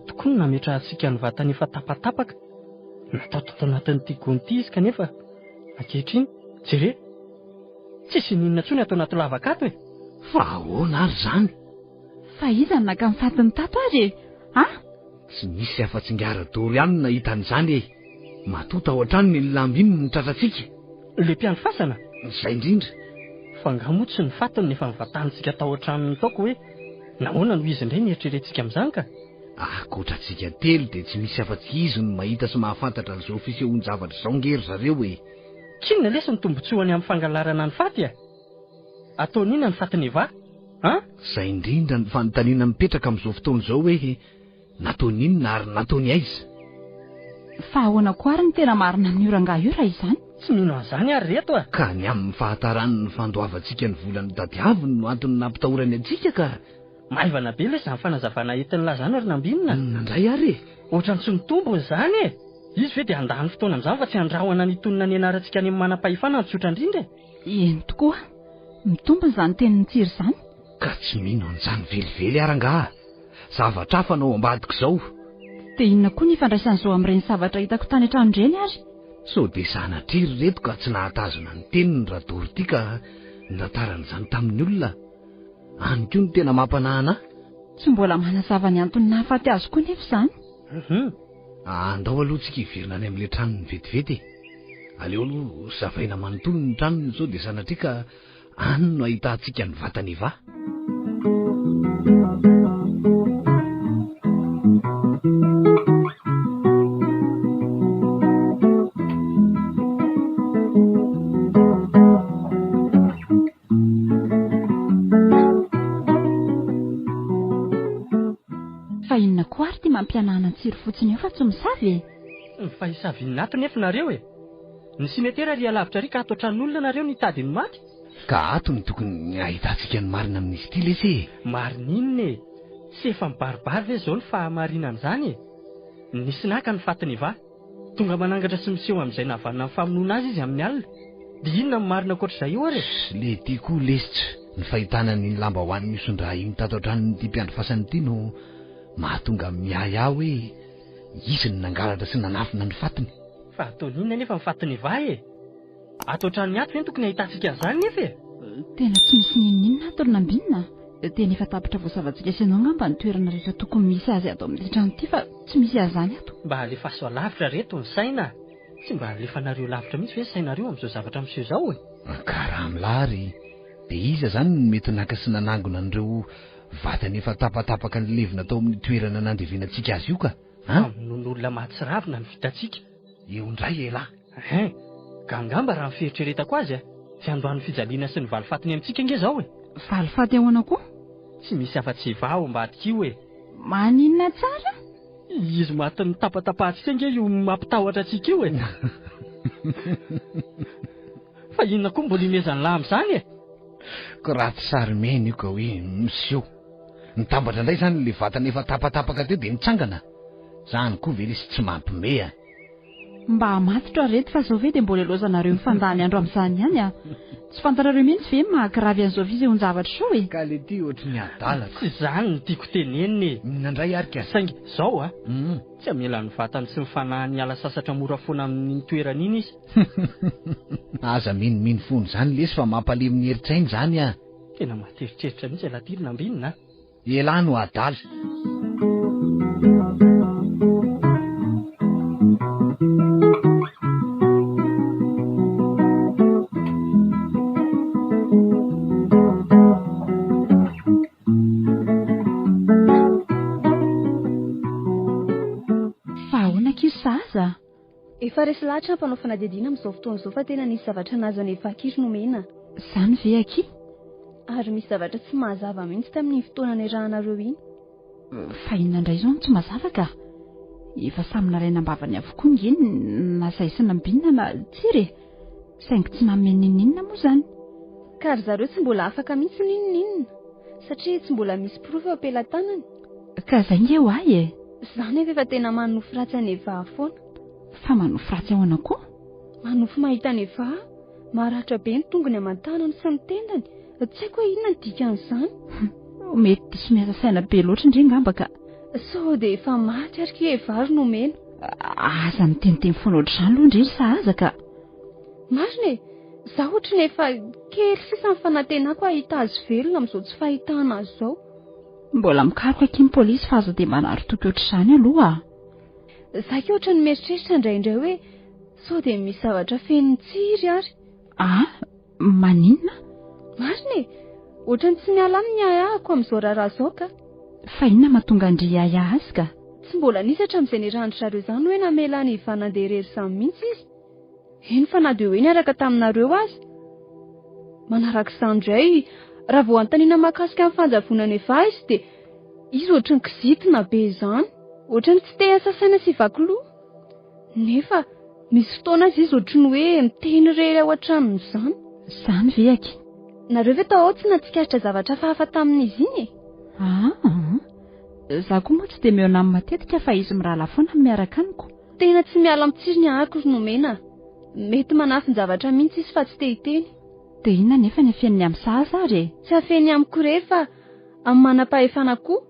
tokoa no nametrahantsika ny vatany efa tapatapaka natao tato anatin'ity gonty izy kanefa ankehitriny jere tsisy ninona tsony atao anaty lavakato e fa ahoana ary zany fa iza ny naka mifatiny tato azy tsy misy afa-tsingara-dory ihany no nahita an'izany e matota ao an-trano ny lambiny ny tratratsika le mpiany fasana izay indrindra fa ngamotsy ny fatiny nefa nivatanitsika tao an-tranony taoko hoe nahoana no izy indray nieritrerentsika amin'izany ka akotratsika telo dia tsy misy afa-tsy izy no mahita sy mahafantatra n'izao fisehoan-javatra izao ngery zareo e kinona lesy ny tombotsoany amin'ny fangalarana ny faty ataon'inona ny fatiny eva izay indrindra ny fanontaniana mipetraka amin'izao fotoana izao hoe nataon'inona ary nataony aiza fa ahoana koa ary ny tena marina amin'ny orangah io raha izany tsy mino an'izany ary reto ka ny amin'ny fahatarany ny fandoavantsika ny volany dadiaviny no antony nampitahorany antsika ka maivana be le izany fanazavana entiny lazany ary nambinina nandray ary ohatrany tsy mitombony izany e izy ve dia andany fotoana amin'izany fa tsy andrahoana nitonona ny anarantsika any amin'ny manam-pahefana ny tsotra indrindra eny tokoa mitombony izany tenin'ny tsiry izany ka tsy mino an'izany velively arangah zavatra hafa nao ambadiko izao dia inona koa ny ifandraisan'izao amin'ireny zavatra hitako tany an-trano ireny ary sao dia sanatriry reto ka tsy nahatazona ny teniny radory ity ka nataran'izany tamin'ny olona any koa ny tena mampanahana tsy mbola manazava ny antony nahafaty azy koa nefa izany andao aloha tsika hiverina any amin'ilay tranony vetivety aleo aloha zavaina manontolo ny tranony sao dia sanatria ka any no ahitantsika ny vatany eva mampianahana ny tsiry fotsiny eo fa tsy misavy fa hisaviany ato nefa nareo e ny sinetera ry alavitra ry ka ato an-tranon'olona nareo nitady ny maty ka ato ny tokony ahitantsika ny marina amin'izy ity lesy marina inona e tsy efa mibaribary ve zao ny fahamarina an'izany e nisy naka ny fatiny eva tonga manangatra sy miseho amin'izay nahavanina ny famonoana azy izy amin'ny alina dia inona ny marina akoatr'izay io ary le ty koa lesitra ny fahitana ny lamba hoany misondra iny tato an-tranonyity mpiandrofasany ity no mahatonga miay aho hoe izy ny nangalatra sy nanafina ny fatiny fa ataon'inona nefa ny fatiny eva e ato an-trano ny ato ve ny tokony ahitantsika an'izany nefa e tena tsy misy ninonina ato ry nambinina tena efa tapitra voazavantsika isanao ngamba ny toerana rehetra tokony misy azy ato amin'ity trano ity fa tsy misy azany ato mba alefa aso lavitra reto ny saina tsy mba alefa nareo lavitra mihitsy ve ny sainareo amin'izao zavatra miseho izao e karaha milary dia iza zany no mety naka sy nanangona an'ireo vatany efa tapatapaka ny levina tao amin'ny toerana nandevenantsika azy io ka amin'olona mahatsiravina ny vitantsika eo indray ela ka angamba raha miferitreretako azy tsy andohan'ny fijaliana sy ny valifatiny amintsika nge zao e valifaty ahoana koa tsy misy afa-tsy eva ao ambadika io e maninona tsara izy matin'ny tapatapahantsika nge io mampitahotra atsika io e fa inona koa mbola imezany lahy amin'izany e ko raha tsy sarymena io ka hoe miseho nitambatra indray zany le vatany efa tapatapaka teo dia nitsangana zany koa ve lesy tsy mampimea mba matotra reto fa zao ve dia mbola loazanareo mifandany andro amin'izany ihany a. Tsy fantarareo mihitsy ve mahakiravy an'izao fisehoan-javatra sao e. Ka le ty ohatry ny adala. Tsy izany no tiako teneniny. Nandray arika. Saingy zao a tsy amela ny vatany sy mifanahy ny ala sasatra mora foana amin'ny toerana iny izy. Aza minomino fony izany lesy fa mampalemy ny heritsainy izany a. Tena materitreritra mihitsy alatiro nambinina. Elano adala. Efa resy lahatra mpanao fanadihadiana amin'izao fotoana izao fa tena nisy zavatra nazo any vakiry nomena. Izany ve aky? Ary misy zavatra tsy mahazava mihitsy tamin'ny fotoana nirahanareo iny. Fa inona indray izao no tsy mazava ka? Efa samy naraina ambavany avokoa ngeny na izay sy nambinina na tsiry e. Saingy tsy nameno ninninona moa izany. Ka ry zareo tsy mbola afaka mihitsy ninninina satria tsy mbola misy prova ampelantanany. Ka izay nge ho ay e. Izany efa tena manofo ratsy anevaha foana. Fa manofo ratsy ahoana koa? Manofo mahita anevaha, maratra be ny tongony aman-tanany sy ny tendany. Tsy haiko hoe inona ny dikan'izany. Mety diso miasa saina be loatra indray ngamba ka. Sao dia efa maty ary kivavy nomena. Aza miteniteny foana ohatr'izany aloha indrindra sa aza ka. Marina e, zaho ohatra ny efa kely sisa ny fanantenako ahita azy velona amin'izao tsy fahitana azy izao. Mbola mikaroka aky ny polisy fa aza dia manary toky ohatr'izany aloha. Zaho ke ohatra ny mieritreritra indraindray hoe sao dia misy zavatra feno tsiry ary. Maninona? Marina e, ohatra ny tsy miala amin'ny ahako amin'izao raharaha izao ka. Fa inona mahatonga andry aya azy ka? Tsy mbola nisatra amin'izay nirandry zareo izany hoe namela ny vanandeha samy mihitsy izy. Eny fa na dia hoe niaraka taminareo azy. Manaraka izany indray, raha vao anontaniana mahakasika amin'ny fanjavonana efa izy dia izy ohatra ny kizitina be izany. Ohatra ny tsy te sasaina sy vakiloha. Nefa misy fotoana azy izy ohatra ny hoe miteny irery ao an-tranon'izany. Izany ve aky? Nareo ve tao ao tsy natsikaritra zavatra hafa tamin'izy iny e? Zaho koa moa tsy dia mihaona amin'ny matetika fa izy mirahalahy foana miaraka amiko. Tena tsy miala mitsiry ny ahako ry nomena. Mety manafy ny zavatra mihitsy izy fa tsy te hiteny. Dia inona nefa ny afeniny amin'ny sahaza ary e? Tsy afeny amiko irery fa amin'ny manam-pahefana koa.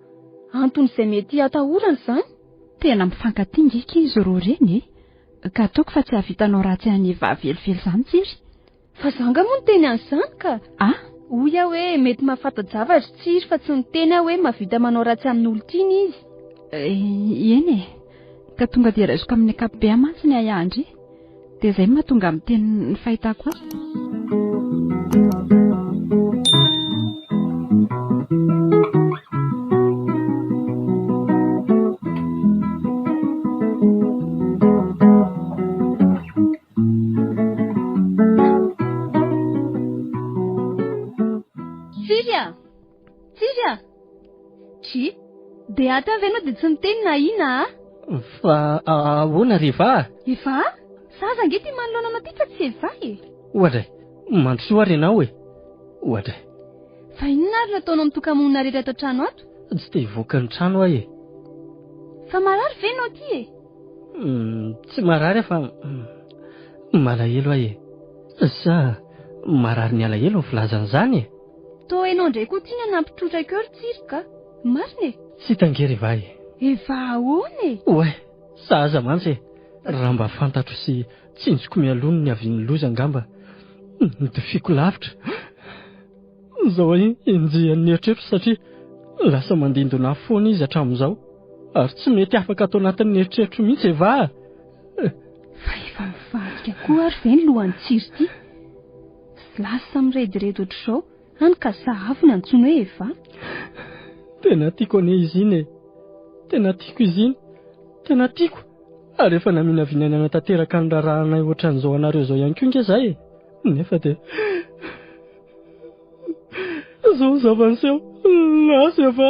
Anton'izay mety atahorana izany. Tena mifankatinga ika izy roa ireny e. Ka ataoko fa tsy havitanao ratsy any vavelively izany tsiry. Fa zanga moa ny teny an'izany ka. Hoy aho hoe mety mahafanta-javatra tsiry fa tsy niteny aho hoe mahavita manao ratsy amin'ny olon-tiany izy. Eny e. Ka tonga dia raisoka amin'ny ankapobeny mantsy ny ayandry. Dia izay mahatonga amin'ny teny ny fahitako azy. Dia ata ve ianao dia tsy miteny na ina Fa ahoana Reva? Eva? Zaza ange tia manoloana anao ty fa tsy Eva e. Ohatra, mandrosoa ary ianao e. Ohatra. Fa inona ary nataonao amin'ny tokamonina rehetra ato an-trano ato? Tsy te hivoaka ny trano aho e. Fa marary ve ianao ty e? Tsy marary fa malahelo aho e. Sa marary ny alahelo ny filazan'izany e. Toa ianao indray koa tiana nampitrotra keo ry tsiro ka. Marina e. Tsy tangery Eva e. Eva ahoana e? Oe, sahaza mantsy e. Raha mba fantatro sy tsinjoko mialono ny avian'ny loza angamba. Nidofiko lavitra. Izao enjehan'ny eritreritro satria lasa mandindona foana izy hatramin'izao. Ary tsy mety afaka atao anatin'ny eritreritro mihitsy Eva. Fa efa mivadika koa ary ve ny lohan'ny tsiro ty? Lasa mirediredy ohatr'izao. Hany ka sahavo ny antsoina hoe Eva. Tena tiako ane izy iny e. Tena tiako izy iny. Tena tiako. Ary efa naminavinana natateraka ny raranay ohatran'izao anareo izao ihany koa inge zay e. Nefa dia zao zavanseho lasy Eva.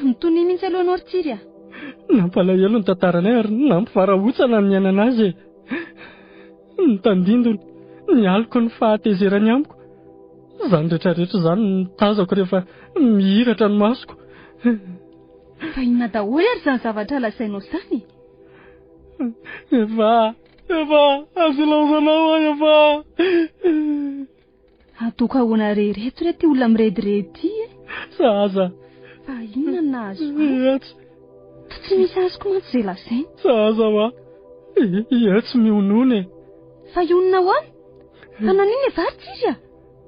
Nitony mihitsy alohanao ry tsiry a. Nampalahelo ny tantaranay ary nampivarahontsana ny anana azy e. Nitandindony, ny aliko ny fahatezerany amiko. Izany rehetrarehetra izany nitazako rehefa mihiratra ny masoko. Fa inona daholo ary izany zavatra lasainao izany? Efa azo laozanao aho efa. Atoko ahoana rehereto re ty olona miredirety e. Zaza. Fa inona nazo Etsy. tsy misy azoko mantsy izay lazainy. Zaza wa. Etsy mionony. Fa ionona hoany? Fa nanina e varitsy izy a?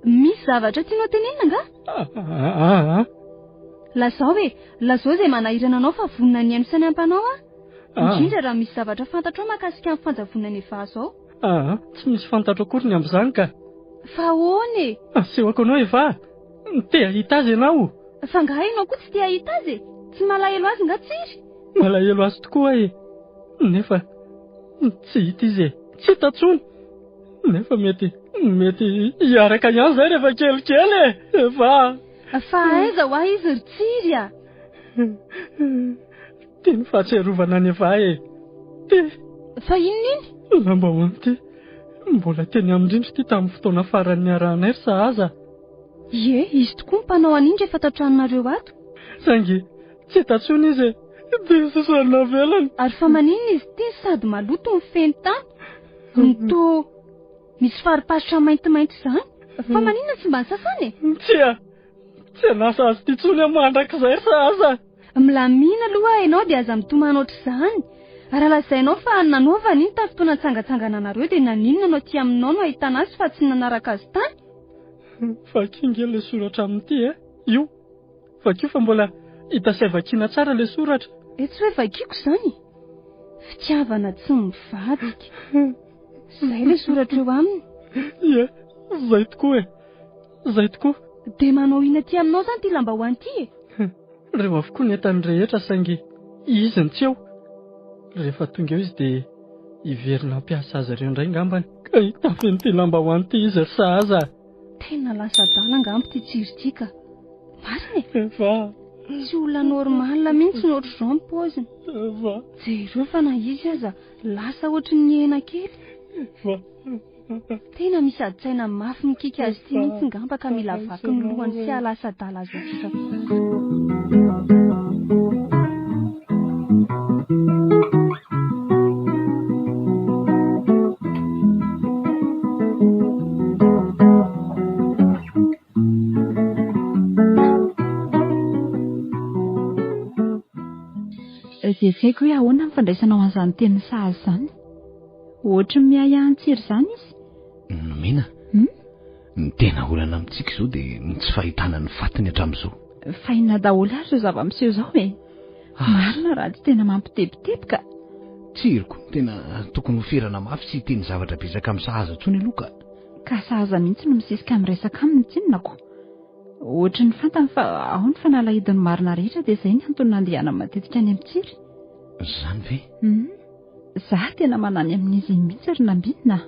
Misy zavatra tianao tenenina nga? Lazao izay manahirana anao fa vonina ny aino sy ny ampanao a? Indrindra raha misy zavatra fantatro mahakasika amin'ny fanjavonana efa zao. Tsy misy fantatro akory ny amin'izany ka. Fa ahoana e? Asehoko anao efa. Te ahita azy ianao. Fa nga hainao koa tsy te ahita azy e? Tsy malahelo azy nga tsiry? Malahelo azy tokoa e. Nefa tsy hita izy e. Tsy hita intsony. Nefa mety hiaraka ihany izay rehefa kelikely e. Efa. Fa aiza ho ahy izy ry tsiry a? Tiany fahatsiarovana any efa e. Fa inona iny? Lambahoany ty. Mbola teny amindrindry ty tamin'ny fotoana farany niarahanay ry sahaza. Ie, izy tokoa mpanao an'iny rehefa tatranonareo ato. Saingy tsy tatsony izy e. Dia sasana velany. Ary fa maninona izy ty sady maloto mifeny tany. Nito misy fariparitra maintimainty izany. Fa maninona tsy mba nisasany e? Tsy nasa azy ty tsony mandrakizay sahaza. Milamina aloha ianao dia aza mitomana ohatr'izany. Raha lazainao fa nanaovana iny tamin'ny fotoana natsangatsangana anareo dia naninona anao ty aminao no ahitana azy fa tsy nanaraka azy tany? Vakinga ilay soratra amin'ity e. Io. Vakio fa mbola hita sy vakiana tsara ilay soratra. Tsy hoe vakiako izany. Fitiavana tsy mivadika. Izay ilay soratra eo aminy. Ie, izay tokoa e. Izay tokoa. Dia manao ina ty aminao izany ty lambahoany ty e? Reo avokoa ny entany rehetra saingy izy ny tsy eo. Rehefa tonga eo izy dia hiverina ampiasa azy ireo indray ngambany. Ka hitafiny ty lambahoany ty izy ry sahaza. Tena lasa dala angambo ty tsiry ty ka. Marina e? Efa. Izy olona normal mihitsy ny ohatr' izao ny paoziny. Efa. Jereo fa na izy aza lasa ohatry ny hena kely. Efa. Tena misy adi-tsaina mafy mikika azy ty mihitsy ngamba ka mila vaky ny lohany sy alasa dala azy otrika. Zezeko hoe ahoana ny fandraisanao an'izany teny sahaza izany? Ohatry ny miay an-tsiry izany izy? Nomena. Ny tena olana amintsika izao dia ny tsy fahitana ny fatiny hatramin'izao. Fahinana daholo ary izao zava-miseho izao e. Marina raha tsy tena mampitebitebika. Tsiriko, tena tokony hoferana mafy sy teny zavatra betsaka amin'ny sahaza intsony aloha ka sahaza mihitsy no misisika amin'ny resaka aminy tsinonako. Ohatry ny fantany fa ao ny fanalahidin'ny marina rehetra dia izay ny antony nandehana matetika any amin'ny tsiry. Izany ve? Zaho tena manany amin'izy mihitsy ry nambinina.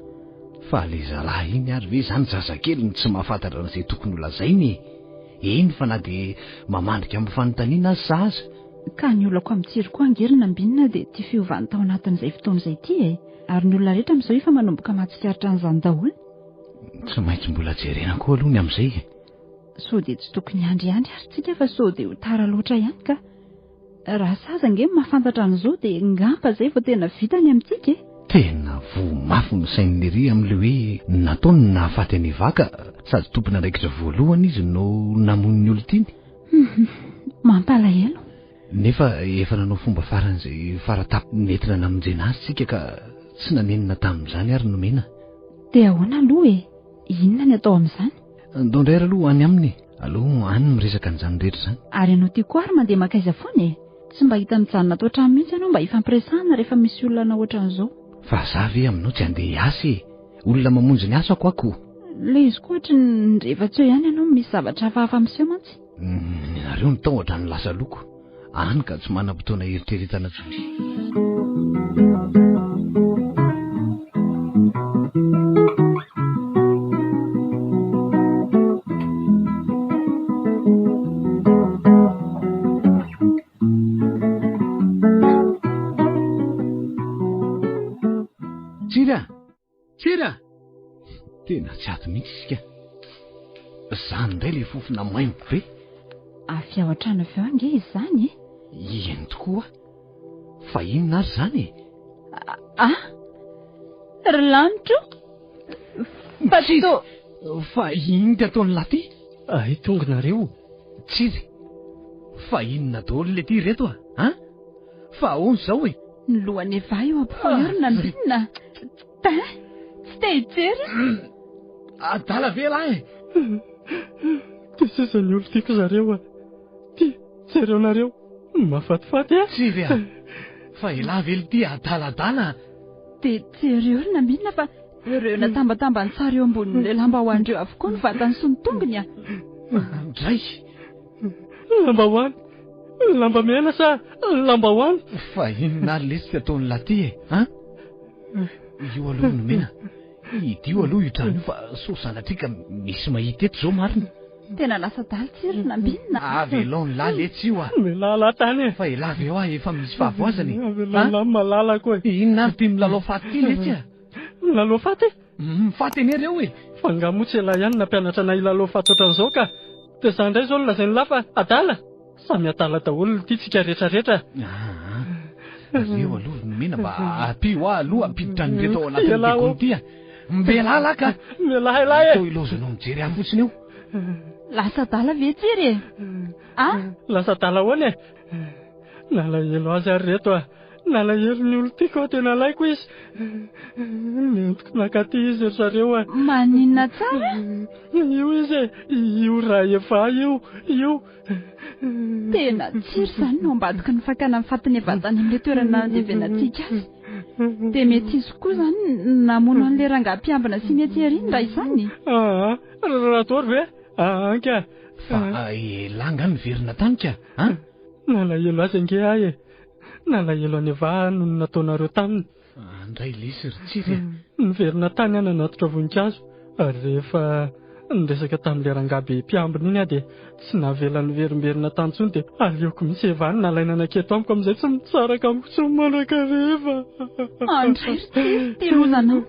Fa ilay zalahy iny ary ve izany zazakely ny tsy mahafantatra an'izay tokony ho lazainy? Eny fa na dia mamandrika amin'ny fanontaniana azy sahaza. Ka ny olako amin'ny tsiry koa angery nambinina dia tia fiovany tao anatin'izay fotoana izay ity e. Ary ny olona rehetra amin'izao efa manomboka mahatsikaritra an'izany daholo. Tsy maintsy mbola jerena koa aloha ny amin'izay. So dia tsy tokony andriandry ary tsika fa so dia ho tara loatra ihany ka. Raha sahaza nge mahafantatra an'izao dia ngamba izay vao tena vitany amintsika e. Tena vomafy ny sain'ny ery amin'ilay hoe nataony nahafaty any vaka sady tompona andraikitra voalohany izy no namon'ny olon-tiny. Mampalahelo. Nefa efa nanao fomba faran'izay faratapy nentina namonjena azy tsika ka tsy nanenina tamin'izany ary nomena. Dia ahoana aloha e? Inona ny atao amin'izany? Andao indray aloha any aminy. Aloha any miresaka an'izany rehetra izany. Ary ianao ty koa ary mandeha makaiza foana e? Tsy mba hita mijanona atao hatrany mihitsy ianao mba hifampiresahana rehefa misy olona ohatran'izao. Fa za ve aminao tsy handeha hiasa e? Olona mamonjy ny asa ako. Le izy koa ohatry ny rehefa tsy eo ihany ianao misy zavatra hafahafa miseho mantsy. Nareo ny tao ohatrany lasa loko. Any ka tsy manam-potoana eritreretana intsony. Tsira! Tena tsy ato mihitsy isika. Izany indray ilay fofona maimbo be. Avy ao an-trano avy ao ange izy izany e? Eny tokoa. Fa inona ary izany e? Ry lanitro fatao Fa inona ataony laty? Ay, tongonareo. Tsiry. Fa inona daholo le ty reto Fa ahoana zao e? ny lohan'ny eva eo ampifaorina ambinina. Tsy te hijery. Adala ve lahy? Ty sisa ny olo tiako zareo Ty, jereo nareo mafatifaty Tsiry fa ela vely ty adaladala. Dia jereo ambinina fa ireo natambatambany tsara eo ambonin'ilay lambahoan'ireo avokoa ny vatany sy ny tongony Andray. Lambahoany, lamba mena sa lambahoany? Fa inona lesy ataony laty e? Io aloha no mena. Idio aloha io trano io fa sosanatrika misy mahita eto zao marina. Tena lasa daly tsiry ambinina. Avelon lahy letsy io Milala tany Fa ela eo efa misy fahavoazany. Avelala malala koa Inona ary ty milalao faty ty letsy Milalao faty? Faty eny reo e. Fa ngamotsy ela ihany nampianatra na ilalao faty ohatran'izao ka. Dia za indray zao lazainy lafa adala. Samy adala daholo ty tsika rehetrarehetra. Reo aloha no mena mba apio aloha ampiditra ny reto ao anatin'ny bekony ty Mbela ka. Mialahilahy Tao ilozanao mijery ahy fotsiny eo. Lasa dala ve tsiry Lasa dala hoany nalahelo azy ary reto nalahelo ny olo tiako tena laiko izy. Nentiko nakaty izy ry zareo maninona tsara. Io izy io raha efa io Tena tsiry zany no ambadika ny fakana ny fatiny vatany amin'ilay toerana andevenantsika azy. Dia mety izy koa zany namono an'ilay rangahy-mpiambina sy mietseriny raha izany. Raha tory ve? Anka. Fa elanga ny verina tany ka Nalahelo azy ange ahy nalahelo any eva no nataonareo taminy. Andray lesy ry tsiry Niverina tany any anatitra voninkazo ary rehefa niresaka tamin'ilay rangahy be mpiambina iny dia tsy navela niverimberina tany intsony dia aleoko misy eva nalaina anaketo amiko amin'izay tsy mitsaraka amiko tsy manaka rehefa. Andray ry tsiry ty lozanao.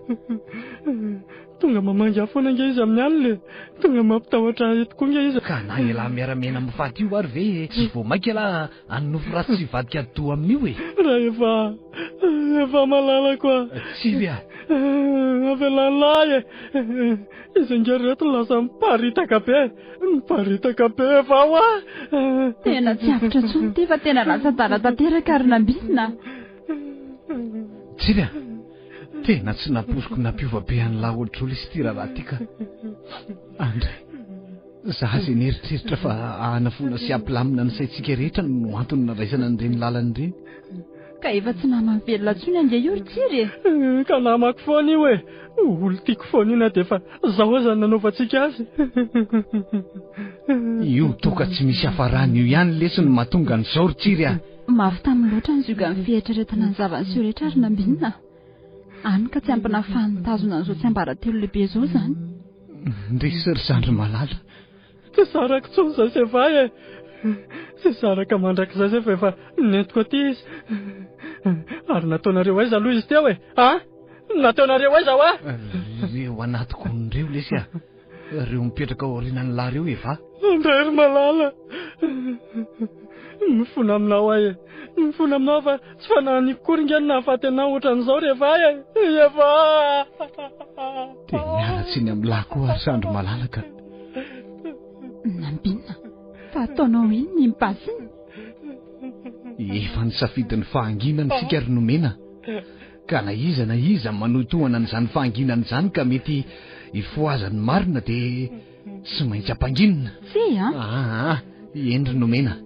Tonga mamangy foana nge izy amin'ny alina tonga mampitahotra eto koa nge izy. Ka na ela miaramena amin'ny faty io ary ve tsy voamaika la anofo ratsy sy vadika do amin'io e? Raha efa malala koa. Tsiry Avelalahy izy ngery reto lasa miparitaka be vao Tena tsy avitra tsony ty fa tena lasa dala tanteraka ary nambinina. Tsiry tena tsy naposiko nampiova be an'lahy ohatr'olo izy ty raha ty ka. Andray za izay nieritreritra fa hanafona sy ampilamina ny saintsika rehetra no antony naraisana an'ireny lalany ireny. Ka efa tsy namany velona tsony ange io ry tsiry Ka namako foana io olo tiako foana ina dia fa zaho aza nanaovantsika azy. Io toka tsy misy hafarany io ihany lesy no mahatonga an'izao ry tsiry Mafy tamin'ny loatra ny zoga ny fieritreretana ny zavan'iseo rehetra ary nambinina. Any ka tsy ampina fanitazona an'izao tsy ambaratelo lehibe izao zany. Ndrisy ry zandry malala. Tsy sarako tsony zay se va tsy saraka mandrakizay zay fa efa nentiko aty izy. Ary nataonareo aiza aloha izy teo nataonareo aiza Reo anaty konon'ireo lesy reo mipetraka ao aorianan'ny lahy reo eva. Andray ry malala mifona aminao mifona aminao fa tsy fanahiko kory nge nahafaty anao ohatran'izao rehefa eva. Dia mialatsy iny amin'ny lahy koa ary sandro malalaka. Nambinina fa ataonao iny ny mipasy iny. Efa nisafidin'ny fahanginany sika ry nomena ka na iza manotohana n'izany fahanginany izany ka mety hifoazany marina dia tsy maintsy ampanginina. Eny ry nomena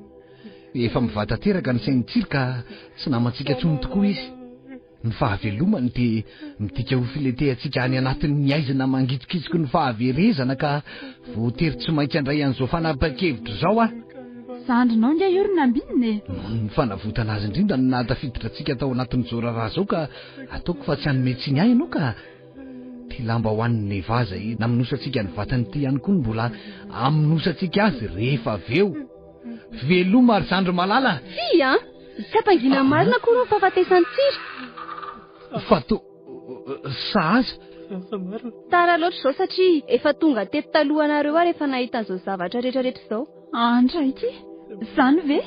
efa mivatateraka ny sainy tsiry ka tsy namantsika tsony tokoa izy. Ny fahavelomany dia midika ho filetehantsika any anatin'ny aizana mangitsikitsiko ny fahaverezana ka voatery tsy maintsy andray an'izao fanapa-kevitra izao Zandrinao nge io ry nambinina ny fanavotana azy indrindra no nahatafiditra antsika tao anatin'izao raharaha izao ka ataoko fa tsy hanome tsiny ahy ianao ka ty lamba ho an'ny nevaza naminosantsika ny vatany ty ihany koa ny mbola aminosantsika azy rehefa aveo. Veloma ry zandro malala. Tsy ampangina marina koa no fahafatesany tsiry. Fato sahaza Tara loatra izao satria efa tonga teto talohanareo ary efa nahita an'izao zavatra rehetrarehetra izao. Andray ty zany ve?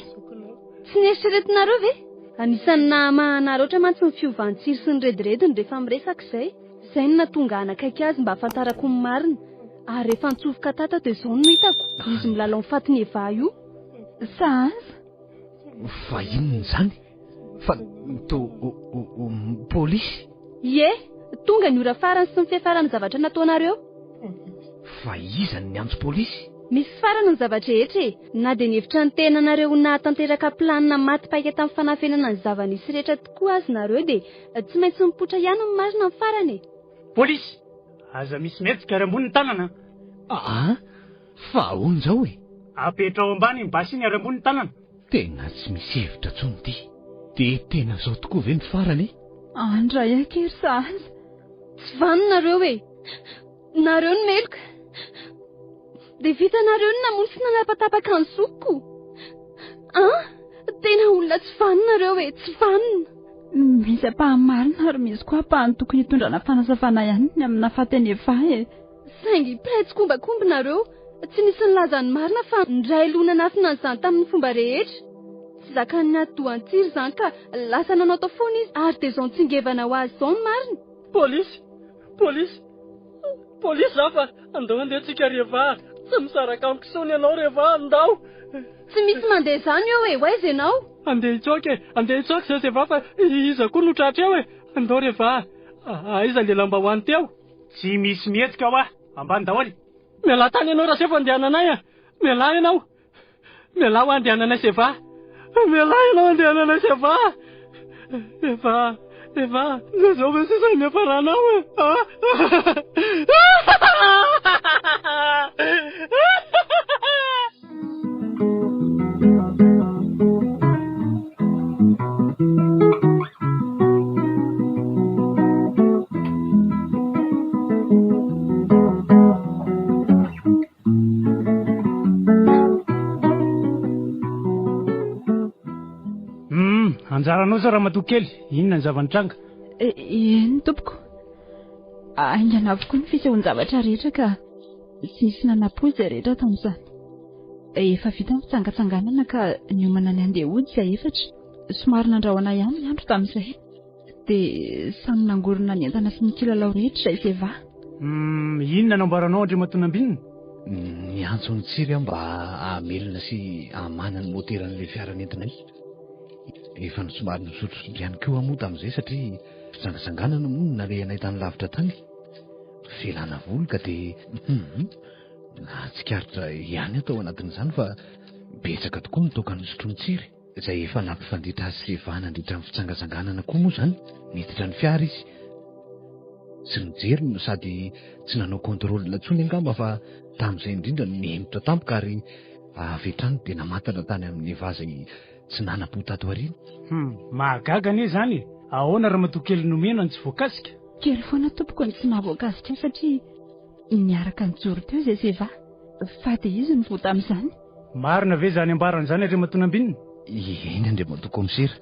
Tsy nieritreretinareo ve? Anisan'ny namahana loatra mantsy ny fiovantsiry sy ny redirediny rehefa miresaka izay. Izay no natonga anakaiky azy mba ahafantarako ny marina. Ary rehefa nitsofoka tata dia izao no hitako. Izy milalao ny fatiny Eva io. Sahaza? Fa inona izany? Fa polisy? Ie, tonga ny ora farany sy ny fiafarany zavatra nataonareo. Fa iza ny antso polisy? Misy farany ny zavatra rehetra e. Na dia ny hevitra ny tenanareo nahatanteraka planina maty paika tamin'ny fanafenana ny zava-nisy rehetra tokoa azy nareo dia tsy maintsy mipoitra ihany ny marina ny farany e. Polisy, aza misy metsika ary ambony ny tanana. Fa ahoana izao e? Apetra ao ambany ny basiny ary ambony ny tanana. Tena tsy misy hevitra tsony ty. Dia tena izao tokoa ve ny farany? Andray akery Sahaza. Tsy vanona nareo e. Nareo ny meloka. Dia vita nareo ny namono sy nanapatapaka ny soko. Tena olona tsy vanona nareo e, tsy vanona. Misy ampahamarina ary misy koa ampahany tokony hitondrana fanasafana ihany ny amin'ny nafateny Eva e. Saingy pretsy kombakomby nareo. Tsy nisy nilaza ny marina fa ndray lona nafina n'izany tamin'ny fomba rehetra. Tsy zakany ny adohan-tsiry izany ka lasa nanao tao foana izy ary dia izao nitsingevana ho azy izao ny marina. Polisy zafa, andao andehantsika Reva. Tsy misaraka amiko sony ianao Reva, andao. Tsy misy mandeha izany eo e, hoaiza ianao? Andeha hitsoaka izay Reva fa iza koa no tratra eo e. Andao Reva, aiza ny lehilahy mba ho any teo? Tsy misy mihetsika ho ambany daholo. Mialahy tany ianao raha sefa andehananay a. Mialahy ianao. Mialahy ho andehananay Seva. Mialahy ianao andehananay Seva. Eva, zao ve sisa ny afaranao e. Anjaranao sa raha matokely, inona ny zavanitranga? Eny tompoko. Aingana avokoa ny fisehoan-javatra rehetra ka tsy nisy nanapo izay rehetra tamin'izany. Efa vita ny fitsangatsanganana ka niomana ny andeha hody izay efatra. Somary nandrahoana ihany ny andro tamin'izay. Dia samy nangorona ny entana sy ny kilalao rehetra izay Eva. Inona nambaranao andre matonambinina? Ny antso ny tsiry mba hamelona sy hamana ny moteran'ilay fiaranentinay. Efa ny somary nisotro ihany koa moa tamin'izay satria fitsangatsanganana moa narehanay tany lavitra tany. Felana voly ka dia tsikaritra ihany atao anatin'izany fa betsaka tokoa ny toka nisotro ny tsiry. Izay efa nampifandritra azy sy Eva nandritra ny fitsangatsanganana koa moa izany. Niditra ny fiara izy. Sy nijery no sady tsy nanao kontrolina intsony angamba fa tamin'izay indrindra nihemitra tampoka ary avy hatrany dia namatatra tany amin'ny Eva izay tsy nanapo tato aoriana. Mahagaga anie izany. Ahoana raha matokely nomena ny tsy voakasika? Kely foana tompoko ny tsy nahavokasitra satria niaraka nijoro teo izay Eva. Fa dia izy ny vo tamin'izany. Marina ve izany ambaran'izany andre matonambinina? Eny andre matoko misera.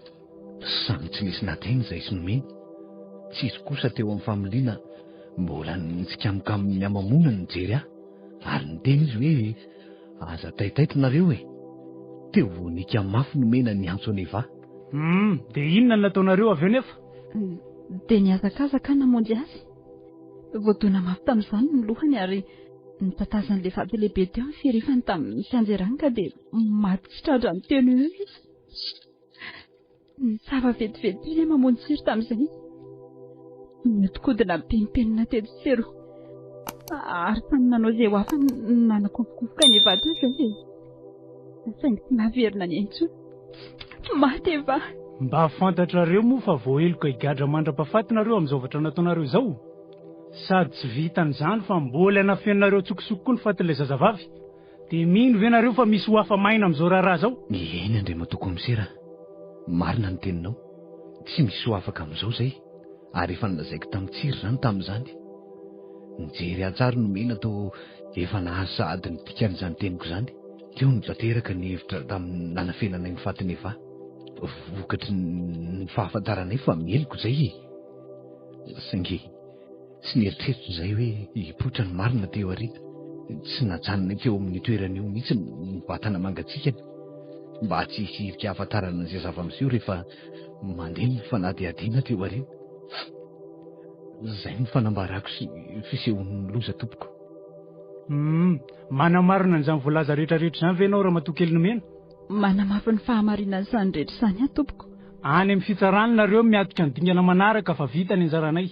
Samy tsy nisy nateny izay sy nomena. Tsisy kosa teo amin'ny familiana mbola nitsikamikaminy amamona ny jery ahy. Ary niteny izy hoe aza taitaitra nareo e. Teo vonika mafy nomena ny antso ny Eva. Dia inona nataonareo avy eo nefa? Dia niazakazaka namonjy azy. Voadona mafy tamin'izany ny lohany ary nitatazan'ilay vato lehibe teo ny firifany tamin'ny fianjerany ka dia maty tsy tratra ny teny eo izy. Nisava vetivety ilay mamonjy tsiry tamin'izay. Nitikodina penimpenina tetotero. Ary samy nanao izay ho hafa nanakofokofoka ny Eva teo izay. Saingy tsy nahaverina ny intsony. Maty Eva. Mba fantatrareo moa fa voaheloka higadra mandra-pahafatinareo amin'ny zavatra nataonareo izao. Sady tsy vitan'izany fa mbola hanafenareo tsokosoko koa ny fatin'ilay zazavavy. Dia mino ve nareo fa misy ho hafa maina amin'izao raharaha izao? Eny andre matoko misera. Marina ny teninao. Tsy misy ho afaka amin'izao izay. Ary efa nilazaiko tamin'ny tsiry izany tamin'izany. Nijery atsara nomena tao efa nahasa ady ny dikan'izany teniko izany. Teo ny tanteraka ny hevitra tamin'ny nanafenanay ny fatiny Eva. Vokatry ny fahafantaranay fa mieliko izay. Saingy tsy nieritreritro izay hoe hipoitra ny marina teo aoriana. Tsy najanonay teo amin'ny toerana io mihitsy ny vatana mangatsikany. mba tsy hirika ahafantarana izay zava-miseho rehefa mandeha ny fanadihadiana teo aoriana. Izay ny fanambarako sy fisehon'ny loza tompoko. Manamarina an'izany voalaza rehetrarehetra izany ve ianao Ramatoakely Nomena? Manamafy ny fahamarinana izany rehetra izany a tompoko. Any amin'ny fitsarana nareo miatoka ny dingana manaraka fa vita ny anjaranay.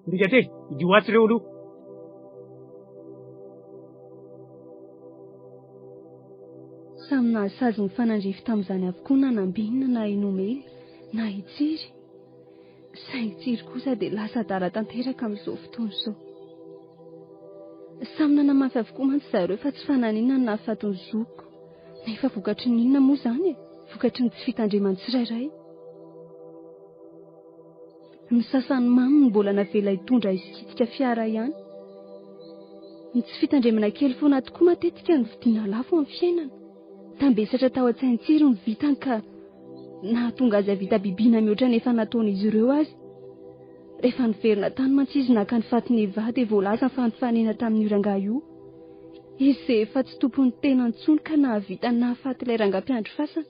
Ndikate, idio atsy ireo aloha. Samy nahasazy ny fanandrify tamin'izany avokoa na Nambinina na Nomena na Tsiry. Saingy Tsiry kosa dia lasa dara tanteraka amin'izao fotoana izao. Samy nanamafy avokoa mantsy zareo fa tsy fananina ny nahafaton'ny zoko. Nefa vokatry ny inona moa izany e? Vokatry ny tsy fitandremany tsirairay. Ny sasany mamy ny mbola navela hitondra isikitika fiara ihany. Ny tsy fitandremana kely foana tokoa matetika ny vidiana lafo amin'ny fiainana. Tambesatra tao an-tsain'ny Tsiry ny vitany ka nahatonga azy havita bibiana mihoatra nefa nataon'izy ireo azy. Rehefa niverina tany mantsy izy naka ny fatiny vady dia voalaza ny fanofanena tamin'ny rangaha io. Izy izay efa tsy tompon'ny tena intsony ka nahavita nahafaty ilay rangam-piandry fasana.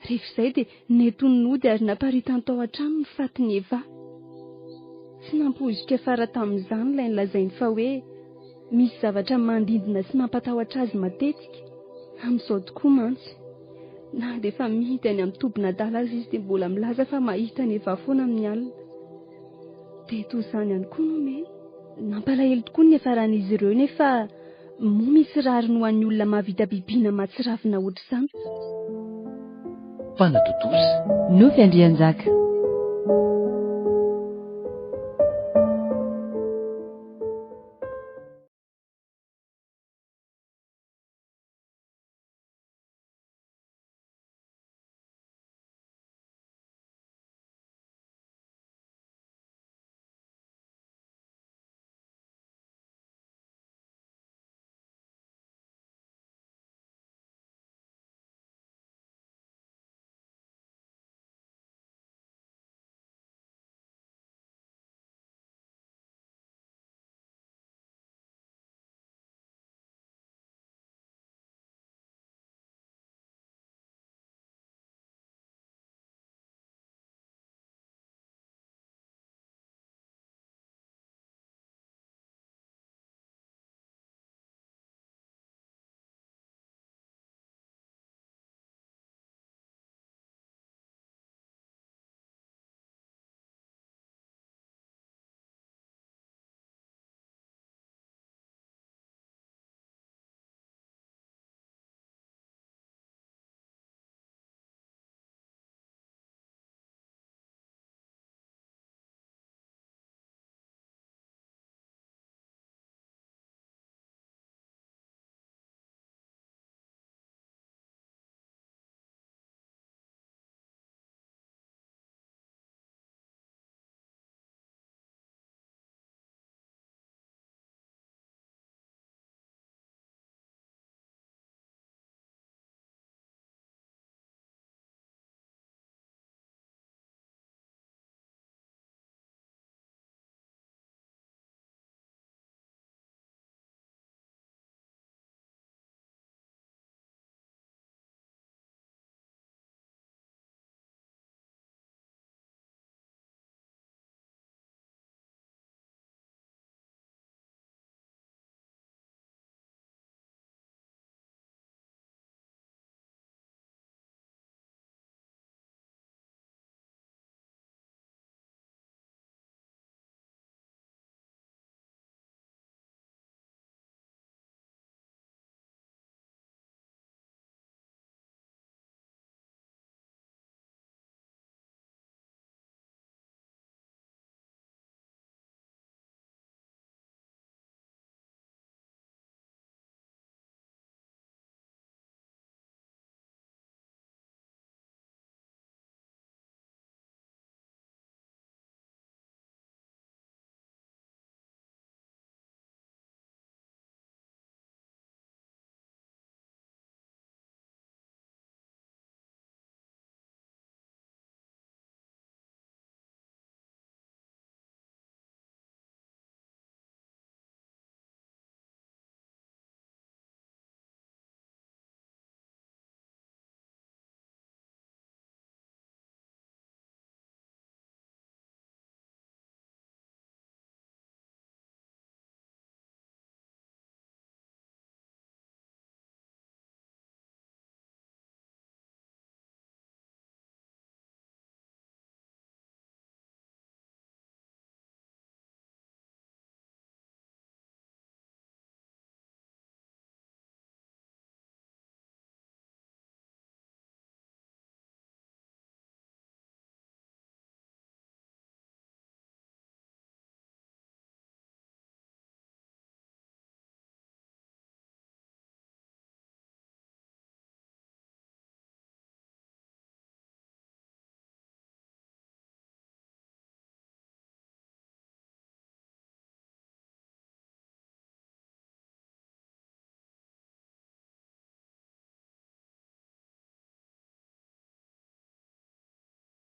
Rehefa izay dia netony nody ary naparitany tao an-trano ny fatiny Eva. Tsy nampozika fara tamin'izany ilay nilazainy fa hoe misy zavatra mandindina sy mampatahotra azy matetika. Amin'izao tokoa mantsy. Na dia efa mihidy any amin'ny tobin-adala azy izy dia mbola milaza fa mahita ny Eva foana amin'ny alina. Dia toy izany ihany koa Nomena. Nampalahelo tokoa ny efaran'izy ireo nefa moa misy rariny ho an'ny olona mahavita bibiana matsiravina ohatr'izany. Fanadodosa. Nofy Andrianjaka.